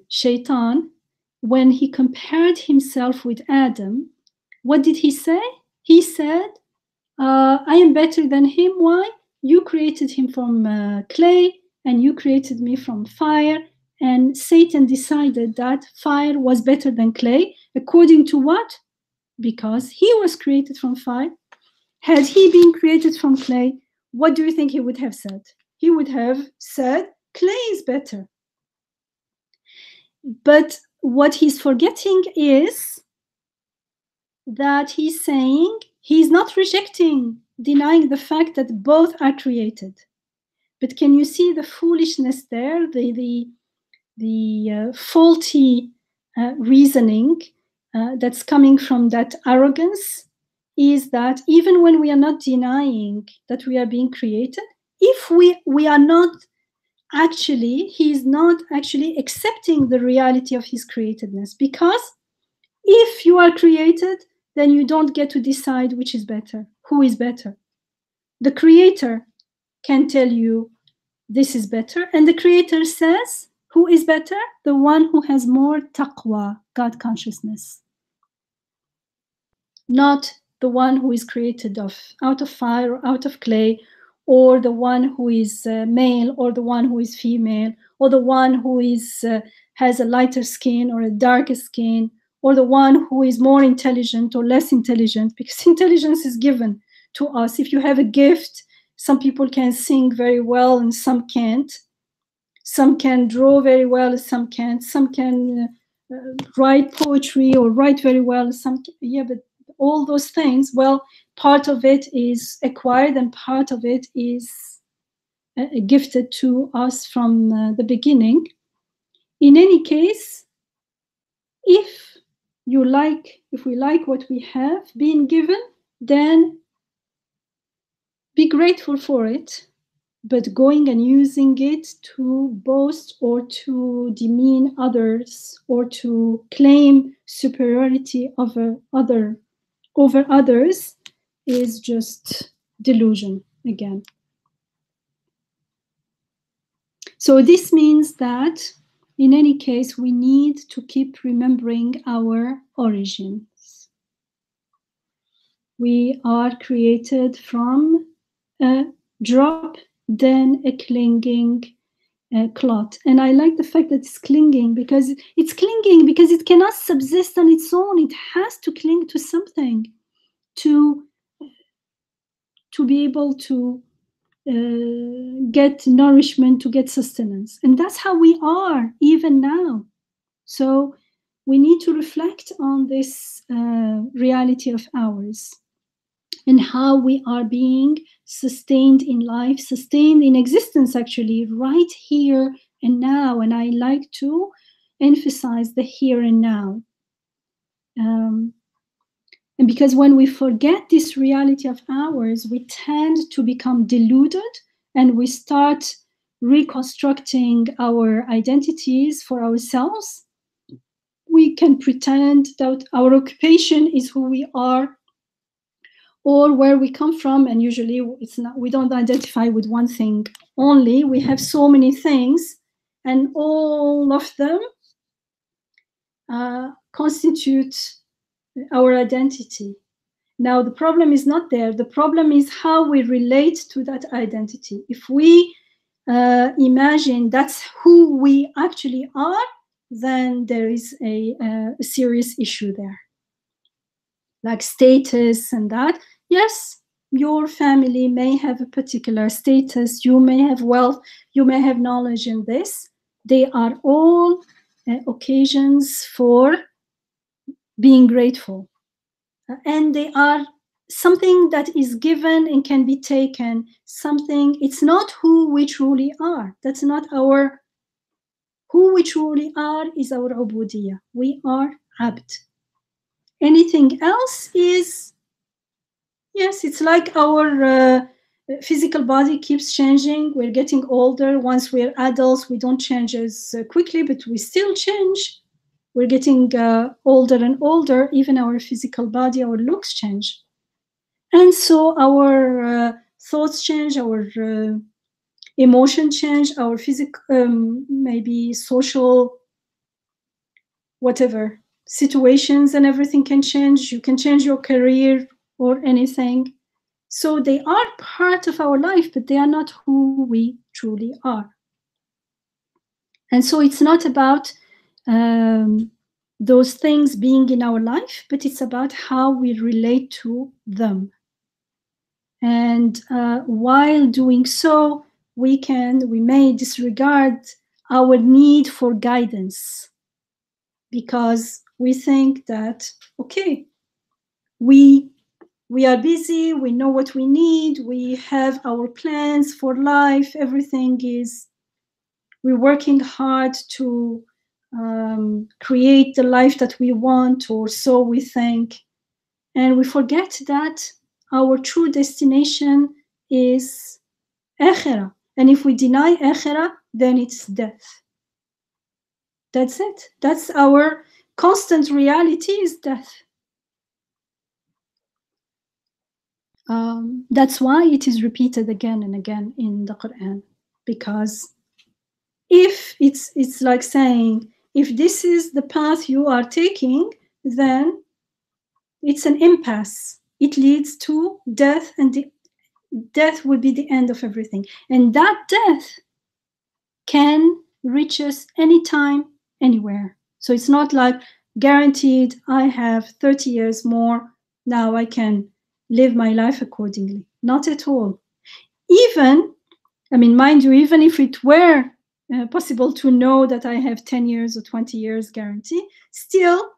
Shaitan, when he compared himself with Adam, what did he say? He said, I am better than him. Why? You created him from clay, and you created me from fire. And Satan decided that fire was better than clay. According to what? Because he was created from fire. Had he been created from clay, what do you think he would have said? He would have said, clay is better. But what he's forgetting is that he's saying, he's not rejecting, denying the fact that both are created. But can you see the foolishness there, the faulty reasoning that's coming from that arrogance? Is that even when we are not denying that we are being created, if we are not actually, he is not actually accepting the reality of his createdness, because if you are created, then you don't get to decide which is better, who is better. The creator can tell you this is better, and the creator says, who is better? The one who has more taqwa, God consciousness, not the one who is created out of fire or out of clay or the one who is male, or the one who is female, or the one who is has a lighter skin or a darker skin, or the one who is more intelligent or less intelligent, because intelligence is given to us. If you have a gift, some people can sing very well and some can't. Some can draw very well, some can't. Some can write poetry or write very well, some, yeah, but all those things, well, part of it is acquired and part of it is gifted to us from the beginning. In any case, if we like what we have been given, then be grateful for it. But going and using it to boast or to demean others or to claim superiority over others is just delusion again. So this means that in any case, we need to keep remembering our origins. We are created from a drop, then a clinging clot. And I like the fact that it's clinging because it cannot subsist on its own. It has to cling to something to be able to get nourishment, to get sustenance. And that's how we are even now. So we need to reflect on this reality of ours and how we are being sustained in life, sustained in existence, actually, right here and now. And I like to emphasize the here and now. And because when we forget this reality of ours, we tend to become deluded and we start reconstructing our identities for ourselves. We can pretend that our occupation is who we are or where we come from, and usually it's not, we don't identify with one thing only. We have so many things, and all of them constitute our identity. Now, the problem is not there. The problem is how we relate to that identity. If we imagine that's who we actually are, then there is a serious issue there. Like status and that. Yes, your family may have a particular status. You may have wealth. You may have knowledge in this. They are all occasions for being grateful. And they are something that is given and can be taken. Something, it's not who we truly are. That's not our, who we truly are is our ubudiyah. We are abd. Anything else is, yes, it's like our physical body keeps changing. We're getting older. Once we're adults, we don't change as quickly, but we still change. We're getting older and older. Even our physical body, our looks change. And so our thoughts change, our emotion change, our physical, maybe social, whatever, situations and everything can change. You can change your career or anything. So they are part of our life, but they are not who we truly are. And so it's not about those things being in our life, but it's about how we relate to them. And while doing so, we may disregard our need for guidance because we think that, okay, we are busy, we know what we need, we have our plans for life, everything is, we're working hard to create the life that we want, or so we think. And we forget that our true destination is akhirah. And if we deny akhirah, then it's death. That's it. That's our constant reality, is death. That's why it is repeated again and again in the Quran. Because if it's like saying, if this is the path you are taking, then it's an impasse. It leads to death, and death will be the end of everything. And that death can reach us anytime, anywhere. So it's not like guaranteed, I have 30 years more, now I can live my life accordingly. Not at all. Even, I mean, mind you, even if it were possible to know that I have 10 years or 20 years guarantee, still,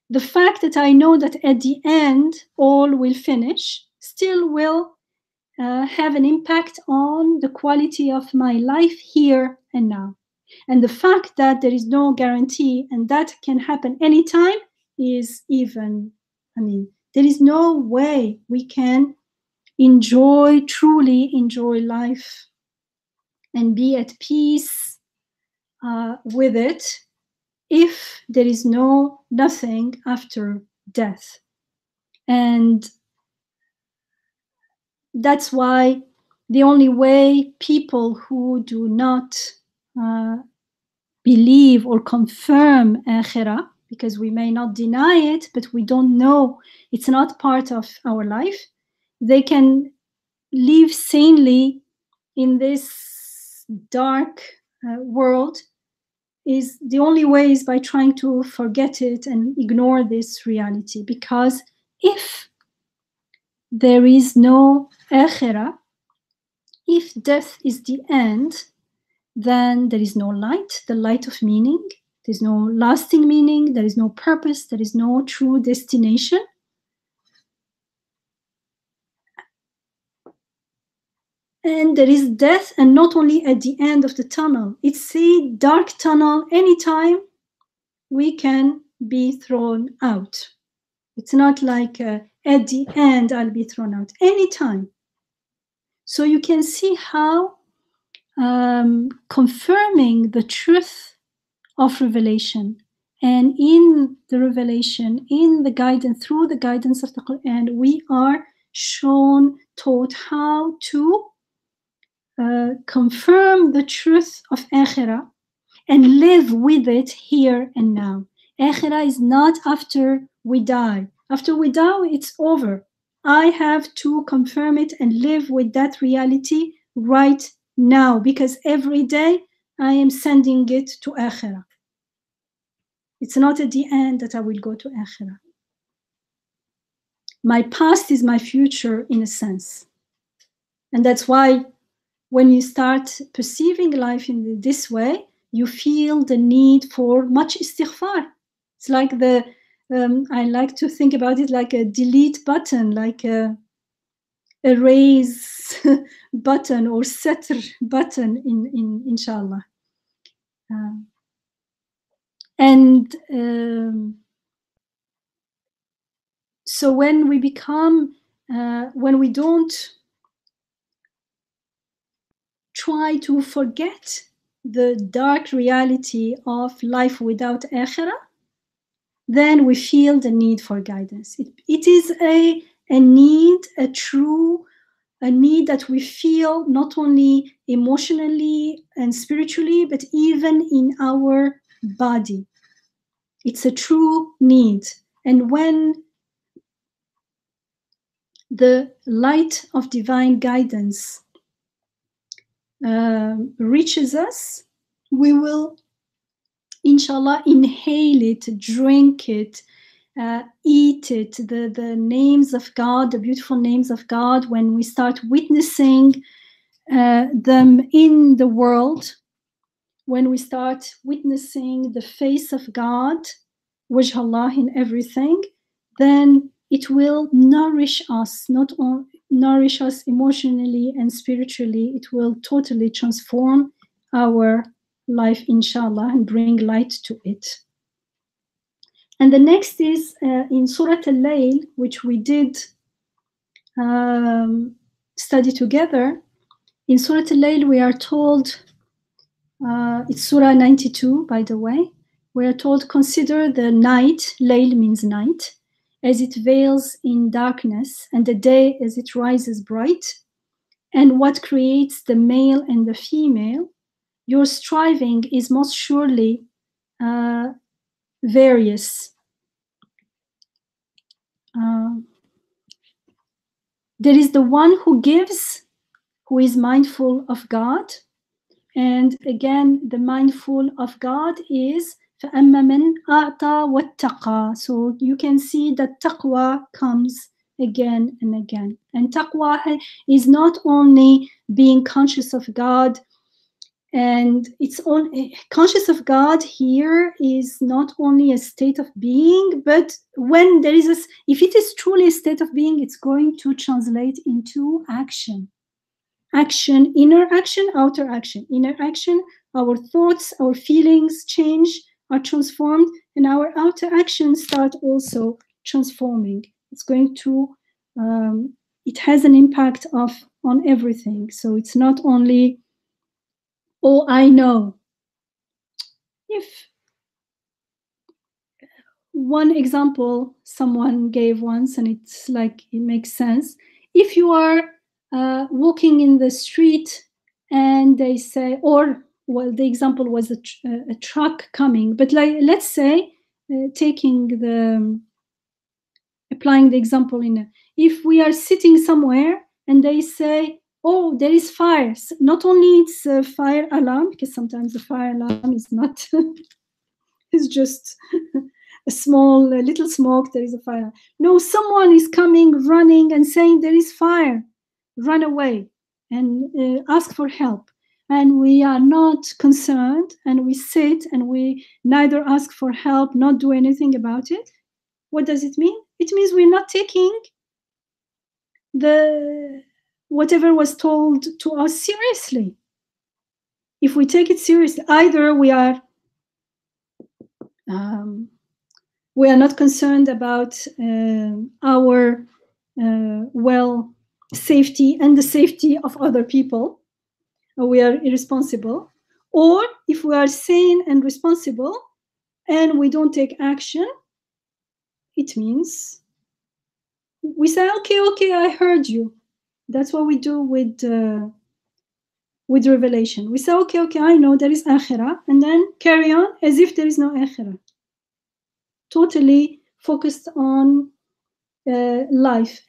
the fact that I know that at the end all will finish still will have an impact on the quality of my life here and now. And the fact that there is no guarantee and that can happen anytime is even, I mean, there is no way we can truly enjoy life and be at peace with it if there is nothing after death. And that's why the only way people who do not believe or confirm akhirah, because we may not deny it, but we don't know, it's not part of our life, they can live sanely in this dark world. Is the only way is by trying to forget it and ignore this reality. Because if there is no akhirah, if death is the end, then there is no light, the light of meaning. There's no lasting meaning. There is no purpose. There is no true destination. And there is death, and not only at the end of the tunnel. It's a dark tunnel. Anytime we can be thrown out. It's not like at the end I'll be thrown out. Anytime. So you can see how confirming the truth of revelation, and in the revelation, in the guidance, through the guidance of the Quran, we are taught how to confirm the truth of akhirah and live with it here and now. Akhirah is not after we die. After we die, it's over. I have to confirm it and live with that reality right now, because every day I am sending it to akhirah. It's not at the end that I will go to akhirah. My past is my future in a sense. And that's why when you start perceiving life in this way, you feel the need for much istighfar. It's like I like to think about it like a delete button, like a erase button or setr button in inshallah. So when we become, when we don't try to forget the dark reality of life without akhirah, then we feel the need for guidance. It is a need, a need that we feel not only emotionally and spiritually, but even in our body. It's a true need. And when the light of divine guidance reaches us, we will, inshallah, inhale it, drink it, eat it, the names of God, the beautiful names of God, when we start witnessing them in the world, when we start witnessing the face of God, wajh Allah in everything, then it will nourish us, not only nourish us emotionally and spiritually, it will totally transform our life, inshallah, and bring light to it. And the next is in Surah Al-Layl, which we did study together. In Surah Al-Layl, we are told, it's Surah 92, by the way, we are told, consider the night, Layl means night, as it veils in darkness, and the day as it rises bright, and what creates the male and the female. Your striving is most surely various. There is the one who gives, who is mindful of God. And again, the mindful of God is فَأَمَّا مَنْ أَعْطَى وَاتَّقَى. So you can see that taqwa comes again and again. And taqwa is not only being conscious of God, and it's all conscious of God here is not only a state of being, but when there is if it is truly a state of being, it's going to translate into action. Action, inner action, outer action. Inner action, our thoughts, our feelings change, are transformed, and our outer actions start also transforming. It's going to, it has an impact on everything. So it's not only, oh, I know. If one example someone gave once, and it's like, it makes sense. If you are walking in the street and they say, or, well, the example was a truck coming, but like, let's say, applying the example if we are sitting somewhere and they say, oh, there is fire. Not only it's a fire alarm, because sometimes the fire alarm is not, it's just a little smoke, there is a fire. No, someone is coming, running and saying there is fire. Run away and ask for help. And we are not concerned, and we sit and we neither ask for help, not do anything about it. What does it mean? It means we're not taking whatever was told to us seriously. If we take it seriously, either we are not concerned about our safety and the safety of other people, or we are irresponsible. Or if we are sane and responsible and we don't take action, it means we say, okay, I heard you. That's what we do with revelation. We say, okay, I know there is akhirah, and then carry on as if there is no akhirah. Totally focused on life.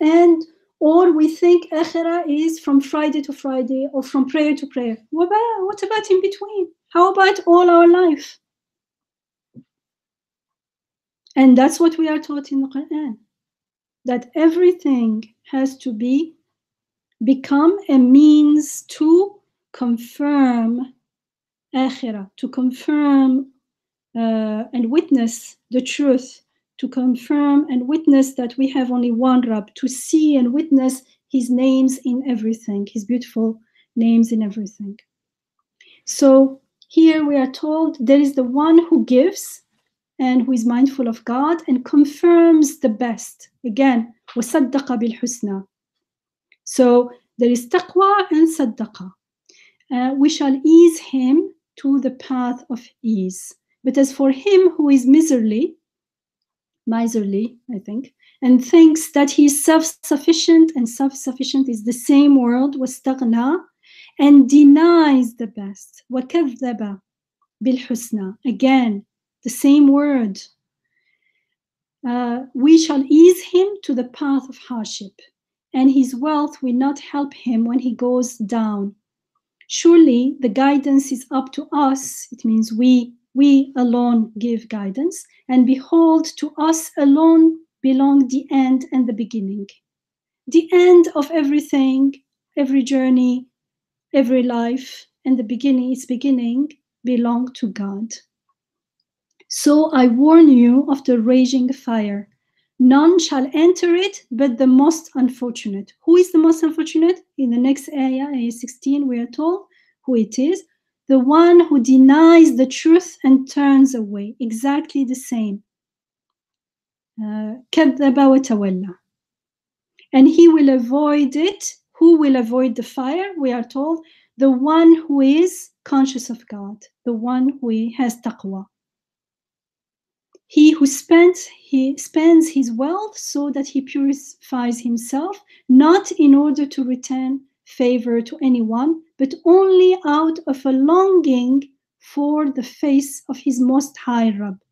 Or we think akhirah is from Friday to Friday or from prayer to prayer. What about in between? How about all our life? And that's what we are taught in the Quran, that everything has to become a means to confirm akhirah, to confirm and witness the truth, to confirm and witness that we have only one Rabb, to see and witness his names in everything, his beautiful names in everything. So here we are told there is the one who gives and who is mindful of God and confirms the best. Again, وَصَدَّقَ بِالْحُسْنَى. So there is taqwa and saddaqa. We shall ease him to the path of ease. But as for him who is miserly, I think, and thinks that he is self-sufficient, and self-sufficient is the same word, wastaghna, and denies the best, وَكَذَّبَ بِالْحُسْنَى. Again, the same word. We shall ease him to the path of hardship, and his wealth will not help him when he goes down. Surely the guidance is up to us. It means we alone give guidance, and behold, to us alone belong the end and the beginning. The end of everything, every journey, every life, and its beginning belong to God. So I warn you of the raging fire. None shall enter it but the most unfortunate. Who is the most unfortunate? In the next ayah, ayah 16, we are told who it is. The one who denies the truth and turns away. Exactly the same. كَذَّبَ وَتَوَلَّى. And he will avoid it. Who will avoid the fire? We are told the one who is conscious of God, the one who has taqwa. He who spends his wealth so that he purifies himself, not in order to return favor to anyone, but only out of a longing for the face of his most high Rabb.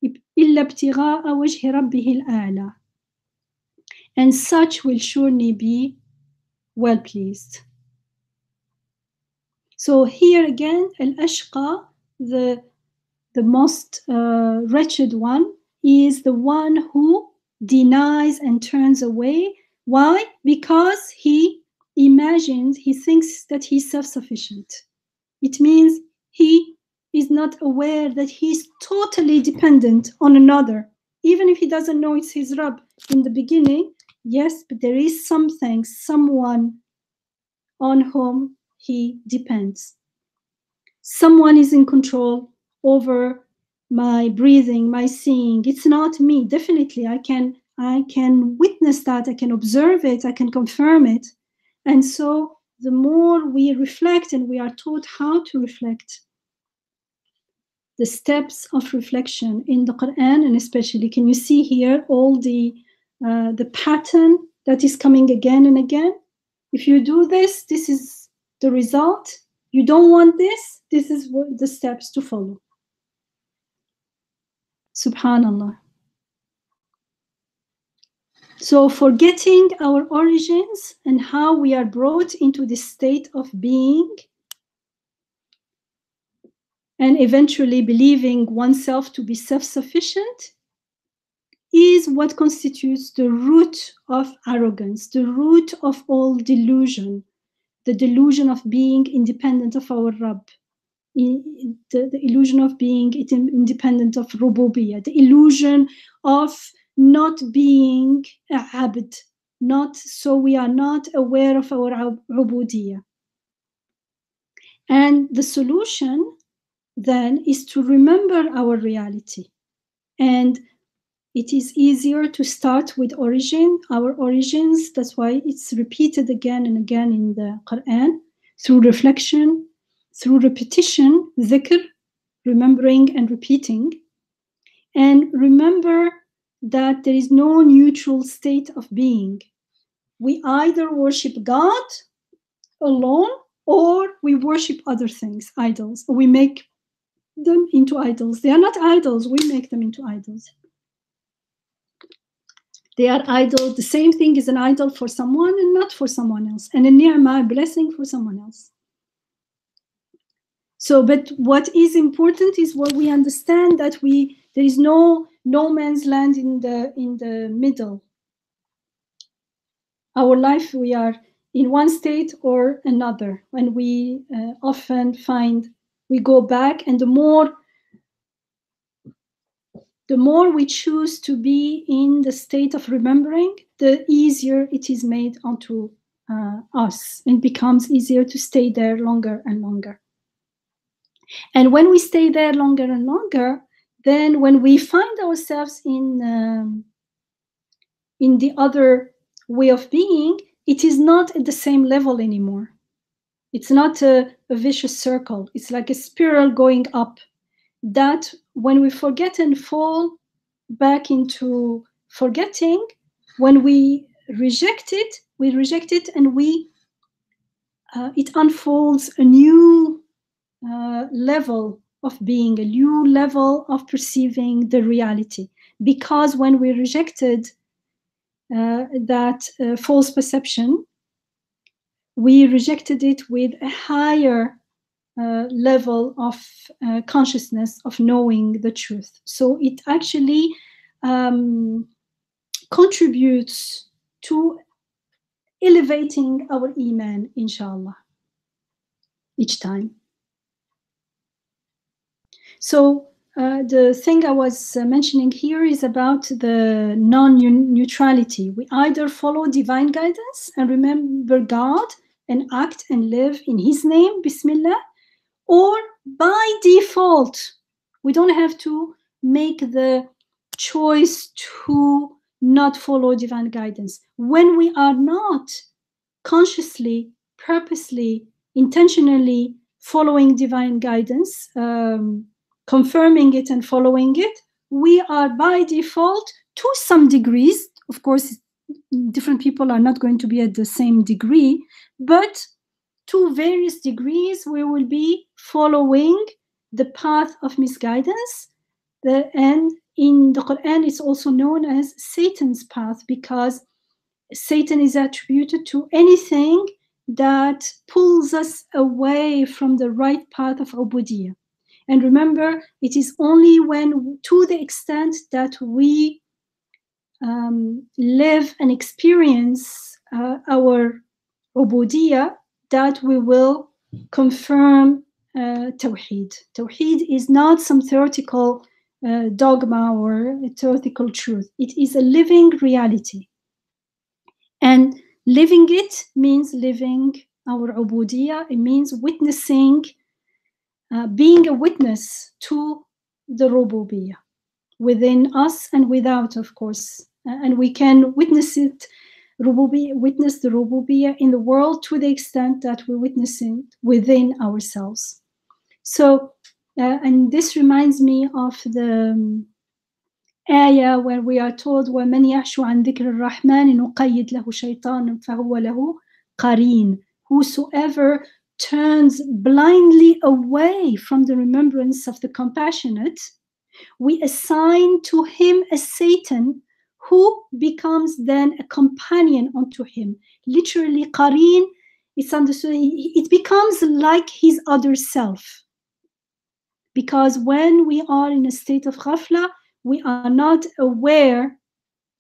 إِلَّا ابْتِغَاءَ وَجْهِ رَبِّهِ الْأَعْلَى. and such will surely be well pleased. So here again, al-ashqa, the most wretched one, is the one who denies and turns away. Why? Because he imagines, he thinks that he's self-sufficient. It means he is not aware that he's totally dependent on another, even if he doesn't know it's his Rabb in the beginning. Yes, but there is something, someone on whom he depends. Someone is in control over my breathing, my seeing. It's not me. Definitely, I can witness that. I can observe it. I can confirm it. And so the more we reflect, and we are taught how to reflect, the steps of reflection in the Quran, and especially, can you see here all the pattern that is coming again and again? If you do this, this is the result. You don't want this, this is what the steps to follow. Subhanallah. So forgetting our origins and how we are brought into this state of being, and eventually believing oneself to be self-sufficient, is what constitutes the root of arrogance, the root of all delusion, the delusion of being independent of our Rabb, the illusion of being independent of rububiyyah, the illusion of not being a abd, so we are not aware of our ubudiyyah. And the solution then is to remember our reality. And it is easier to start with our origins. That's why it's repeated again and again in the Quran, through reflection, through repetition, dhikr, remembering and repeating. And remember that there is no neutral state of being. We either worship God alone, or we worship other things, idols, or we make them into idols. They are not idols, we make them into idols. They are idol. The same thing is an idol for someone and not for someone else, and a ni'mah, a blessing, for someone else. So, but what is important is what we understand, that there is no man's land in the middle. Our life, we are in one state or another, and we often find we go back, and the more we choose to be in the state of remembering, the easier it is made onto us. It becomes easier to stay there longer and longer. And when we stay there longer and longer, then when we find ourselves in the other way of being, it is not at the same level anymore. It's not a vicious circle. It's like a spiral going up, that when we forget and fall back into forgetting, when we reject it, and it unfolds a new level of being, a new level of perceiving the reality. Because when we rejected that false perception, we rejected it with a higher level of consciousness of knowing the truth. So it actually contributes to elevating our iman, inshallah, each time. So the thing I was mentioning here is about the non-neutrality. We either follow divine guidance and remember God and act and live in His name, Bismillah, or by default, we don't have to make the choice to not follow divine guidance. When we are not consciously, purposely, intentionally following divine guidance, confirming it and following it, we are by default, to some degrees, of course, different people are not going to be at the same degree, but to various degrees, we will be following the path of misguidance. And in the Quran, it's also known as Satan's path, because Satan is attributed to anything that pulls us away from the right path of ubudiyah. And remember, it is only when, to the extent that we live and experience our ubudiyah, that we will confirm Tawheed. Tawheed is not some theoretical dogma or a theoretical truth. It is a living reality. And living it means living our ubudiyah. It means witnessing, being a witness to the rububiyyah within us and without, of course. And we can witness it, witness the rububiyyah in the world to the extent that we witness it within ourselves. So, and this reminds me of the ayah where we are told وَمَنْ يَعْشُ عَنْ ذِكْرِ الرَّحْمَنِ نُقَيِّدْ لَهُ شَيْطَانًا فَهُوَ لَهُ قَرِينٌ. Whosoever turns blindly away from the remembrance of the compassionate, we assign to him a Satan who becomes then a companion unto him. Literally, qareen, it's understood, it becomes like his other self. Because when we are in a state of ghafla, we are not aware,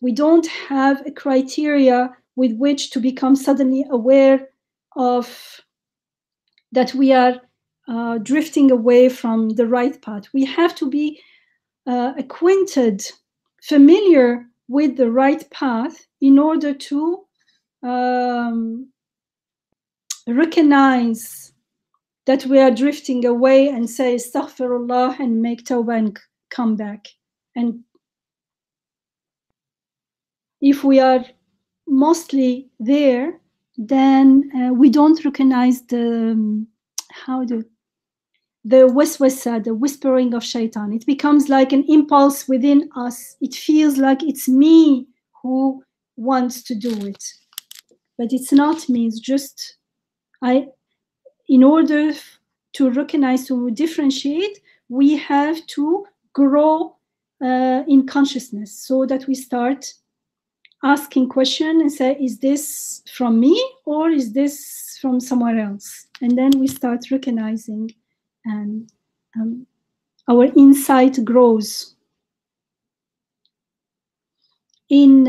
we don't have a criteria with which to become suddenly aware of that we are drifting away from the right path. We have to be acquainted, familiar with the right path in order to recognize that we are drifting away and say astaghfirullah and make tawbah and come back. And if we are mostly there, then we don't recognize the waswasa, the whispering of shaitan. It becomes like an impulse within us. It feels like it's me who wants to do it, but it's not me. It's just in order to recognize, to differentiate, we have to grow in consciousness, so that we start asking questions and say, is this from me or is this from somewhere else? And then we start recognizing, and our insight grows. In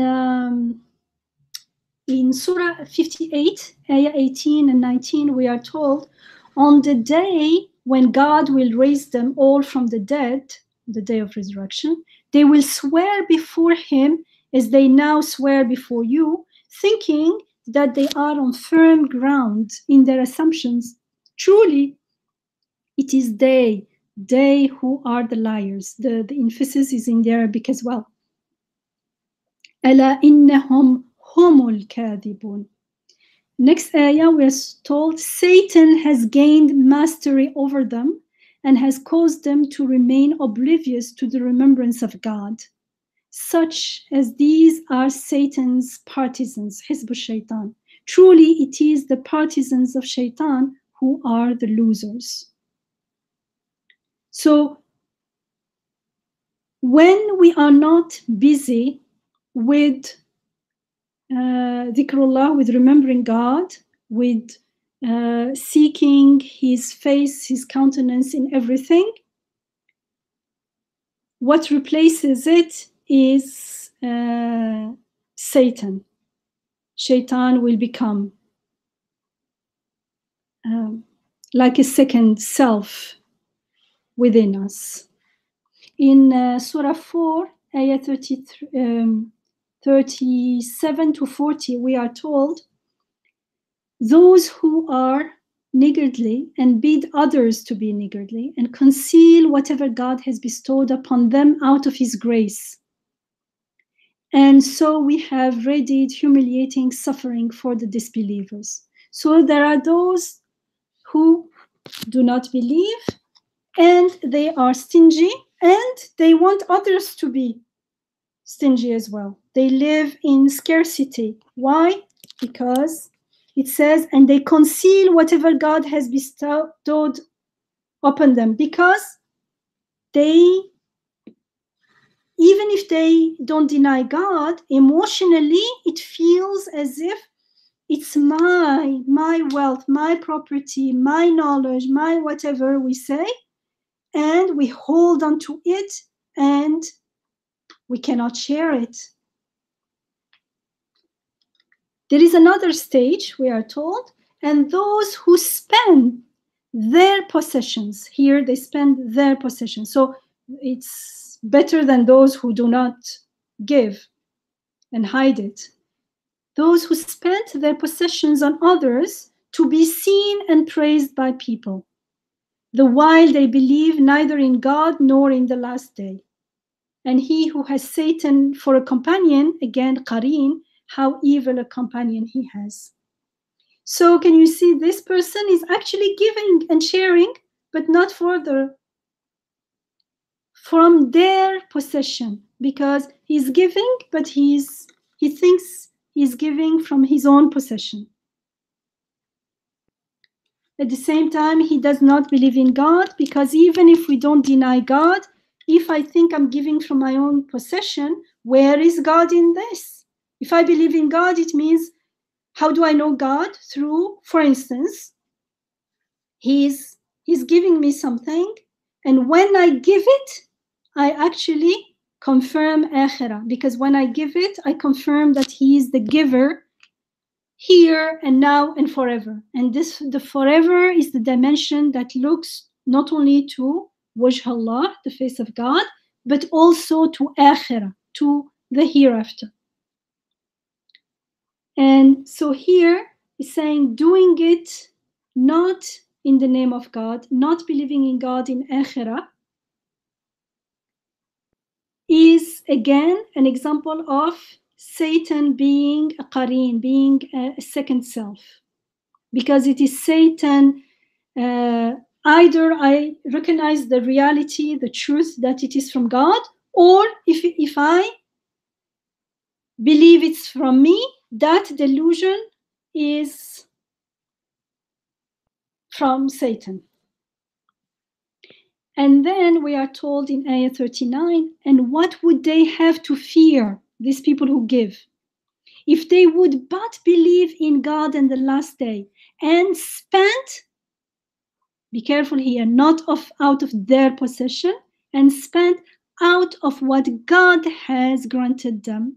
Surah 58, Ayah 18 and 19, we are told, on the day when God will raise them all from the dead, the day of resurrection, they will swear before him as they now swear before you, thinking that they are on firm ground in their assumptions. Truly, it is they who are the liars. The emphasis is in the Arabic as well. أَلَا إِنَّهُمْ هُمُ الْكَاذِبُونَ. Next ayah, we are told Satan has gained mastery over them and has caused them to remain oblivious to the remembrance of God. Such as these are Satan's partisans, Hizb Shaitan. Truly, it is the partisans of Shaitan who are the losers. So, when we are not busy with dhikrullah, with remembering God, with seeking his face, his countenance in everything, what replaces it is Satan. Shaitan will become like a second self within us. In Surah 4, Ayah 37 to 40, we are told, those who are niggardly and bid others to be niggardly and conceal whatever God has bestowed upon them out of his grace. And so we have readied humiliating suffering for the disbelievers. So there are those who do not believe, and they are stingy, and they want others to be stingy as well. They live in scarcity. Why? Because it says, and they conceal whatever God has bestowed upon them, because they even if they don't deny God, emotionally it feels as if it's my wealth, my property, my knowledge, my whatever we say, and we hold on to it and we cannot share it. There is another stage, we are told, and those who spend their possessions, here they spend their possessions. So it's better than those who do not give and hide it. Those who spent their possessions on others to be seen and praised by people, the while they believe neither in God nor in the last day. And he who has Satan for a companion, again, Qareen, how evil a companion he has. So can you see this person is actually giving and sharing, but not further from their possession, because he's giving, but he thinks he's giving from his own possession. At the same time, he does not believe in God, because even if we don't deny God, if I think I'm giving from my own possession, where is God in this? If I believe in God, it means, how do I know God? Through, for instance, he's giving me something, and when I give it, I actually confirm akhirah, because when I give it, I confirm that he is the giver here and now and forever. And the forever is the dimension that looks not only to wajh Allah, the face of God, but also to akhirah, to the hereafter. And so here is saying doing it not in the name of God, not believing in God in akhirah, is again an example of Satan being a qareen, being a second self. Because it is Satan, either I recognize the reality, the truth that it is from God, or if I believe it's from me, that delusion is from Satan. And then we are told in Ayah 39, and what would they have to fear, these people who give, if they would but believe in God and the last day and spend, be careful here, not out of their possession, and spend out of what God has granted them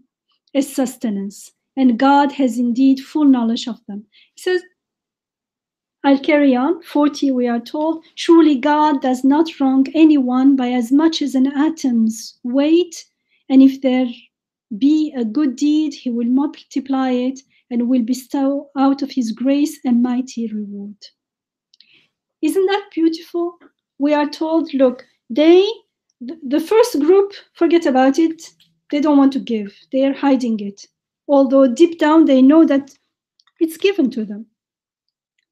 as sustenance. And God has indeed full knowledge of them. He says, I'll carry on. 40, we are told, truly God does not wrong anyone by as much as an atom's weight, and if there be a good deed, he will multiply it and will bestow out of his grace a mighty reward. Isn't that beautiful? We are told, look, the first group, forget about it. They don't want to give. They are hiding it. Although deep down they know that it's given to them.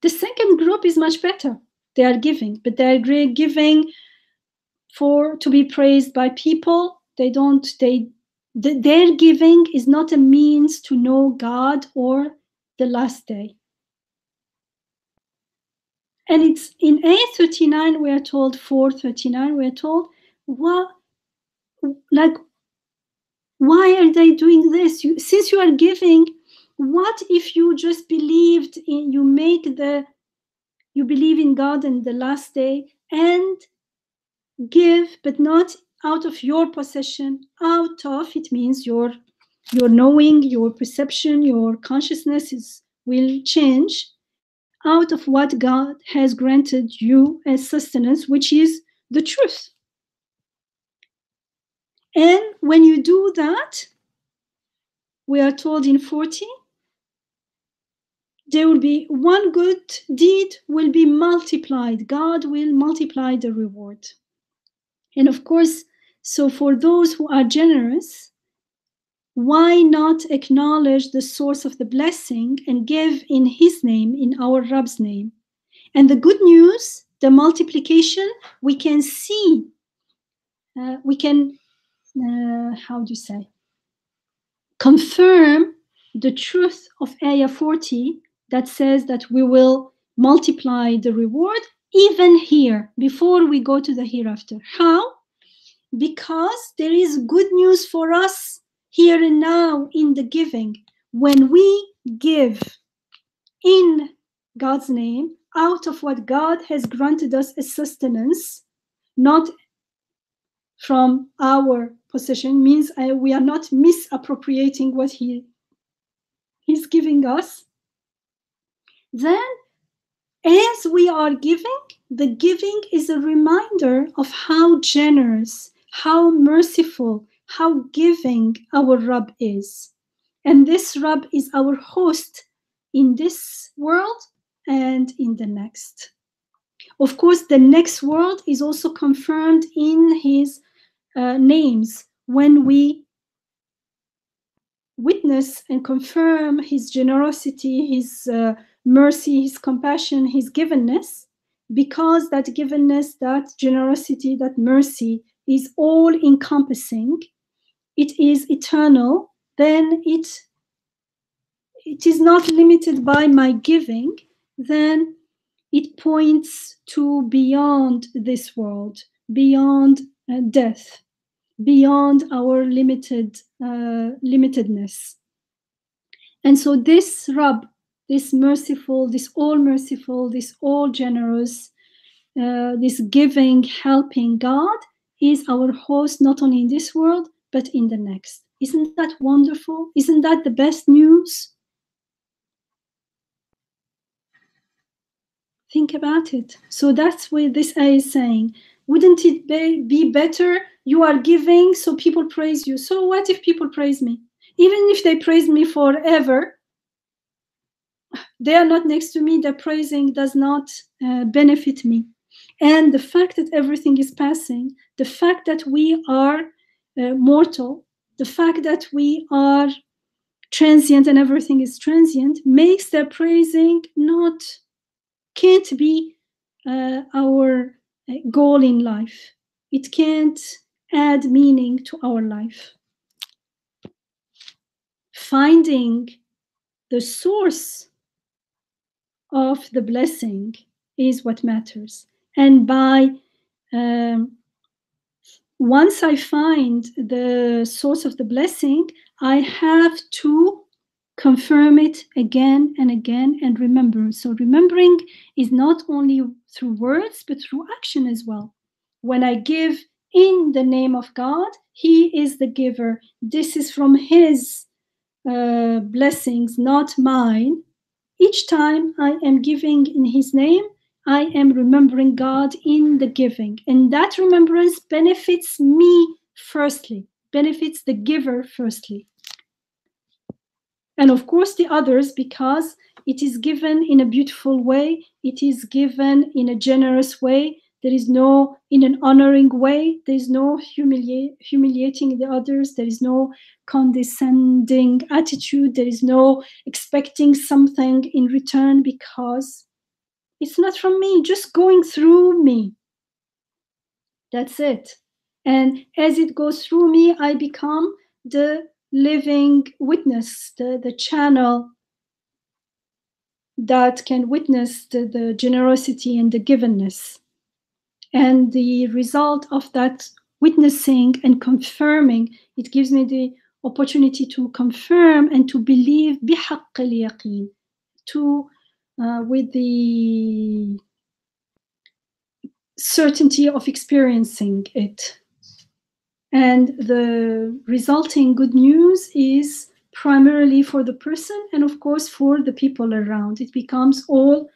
The second group is much better. They are giving, but they are giving to be praised by people. Their giving is not a means to know God or the last day. And it's in Ayah 39, we are told, 439, we are told, why are they doing this? Since you are giving, what if you just believed in, you believe in God and the last day and give, but not out of your possession, it means your knowing, your perception, your consciousness will change out of what God has granted you as sustenance, which is the truth. And when you do that, we are told in 40, there will be one good deed will be multiplied. God will multiply the reward. And of course, so for those who are generous, why not acknowledge the source of the blessing and give in his name, in our Rabb's name? And the good news, the multiplication, we can see, confirm the truth of Ayah 40 that says that we will multiply the reward even here, before we go to the hereafter. How? because there is good news for us here and now in the giving. When we give in God's name, out of what God has granted us as sustenance, not from our possession, means we are not misappropriating what He's giving us, then as we are giving, the giving is a reminder of how generous, how merciful, how giving our Rabb is. And this Rabb is our host in this world and in the next. Of course, the next world is also confirmed in His names when we witness and confirm His generosity, His mercy, His compassion, His givenness, because that givenness, that generosity, that mercy is all encompassing, it is eternal, then it is not limited by my giving, then it points to beyond this world, beyond death, beyond our limitedness. And so this Rabb, this merciful, this all-merciful, this all-generous, this giving, helping God is our host not only in this world, but in the next. Isn't that wonderful? Isn't that the best news? Think about it. So that's what this ayah is saying. Wouldn't it be better you are giving so people praise you? So what if people praise me? Even if they praise me forever, they are not next to me, their praising does not benefit me. And the fact that everything is passing, the fact that we are mortal, the fact that we are transient and everything is transient makes their praising can't be our goal in life. It can't add meaning to our life. Finding the source of the blessing is what matters. And by once I find the source of the blessing, I have to confirm it again and again and remember. So remembering is not only through words, but through action as well. When I give in the name of God, He is the giver. This is from His blessings, not mine. Each time I am giving in His name, I am remembering God in the giving. And that remembrance benefits me firstly, benefits the giver firstly. And of course the others, because it is given in a beautiful way, it is given in a generous way, there is no, in an honoring way, there is no humiliating the others, there is no condescending attitude, there is no expecting something in return, because it's not from me, just going through me. That's it. And as it goes through me, I become the living witness, the channel that can witness the generosity and the givenness. And the result of that witnessing and confirming, it gives me the opportunity to confirm and to believe بحق اليقين, with the certainty of experiencing it. And the resulting good news is primarily for the person and of course for the people around. It becomes all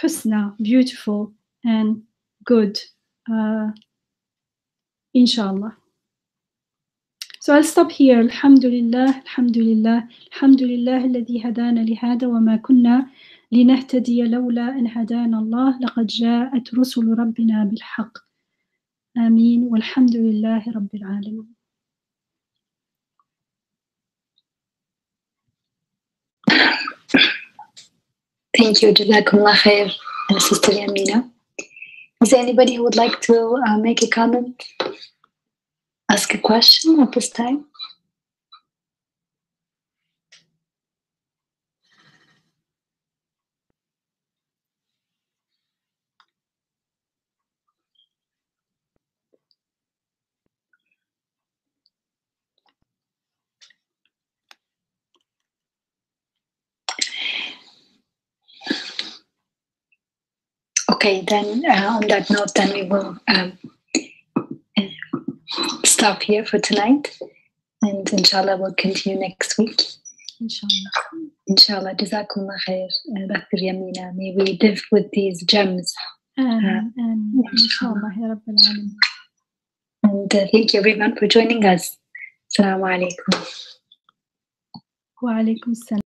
husna, beautiful and good, inshallah. So I'll stop here. Alhamdulillah, alhamdulillah, alhamdulillah الذي هدانا لهذا وما كنا لنهتدي لولا أن هدانا الله لقد جاءت رسل ربنا بالحق. آمين والحمد لله رب العالمين. Thank you, Jazakumullah khair, Sister Yamina. Is there anybody who would like to make a comment, ask a question at this time? Okay, then on that note, then we will stop here for tonight, and inshallah we'll continue next week. Inshallah. Jazakumullah khair, Dr. Yamina. May we live with these gems. Inshallah, ya Rabbil Alamin. And thank you everyone for joining us. Assalamu alaikum. Wa alaikum salam.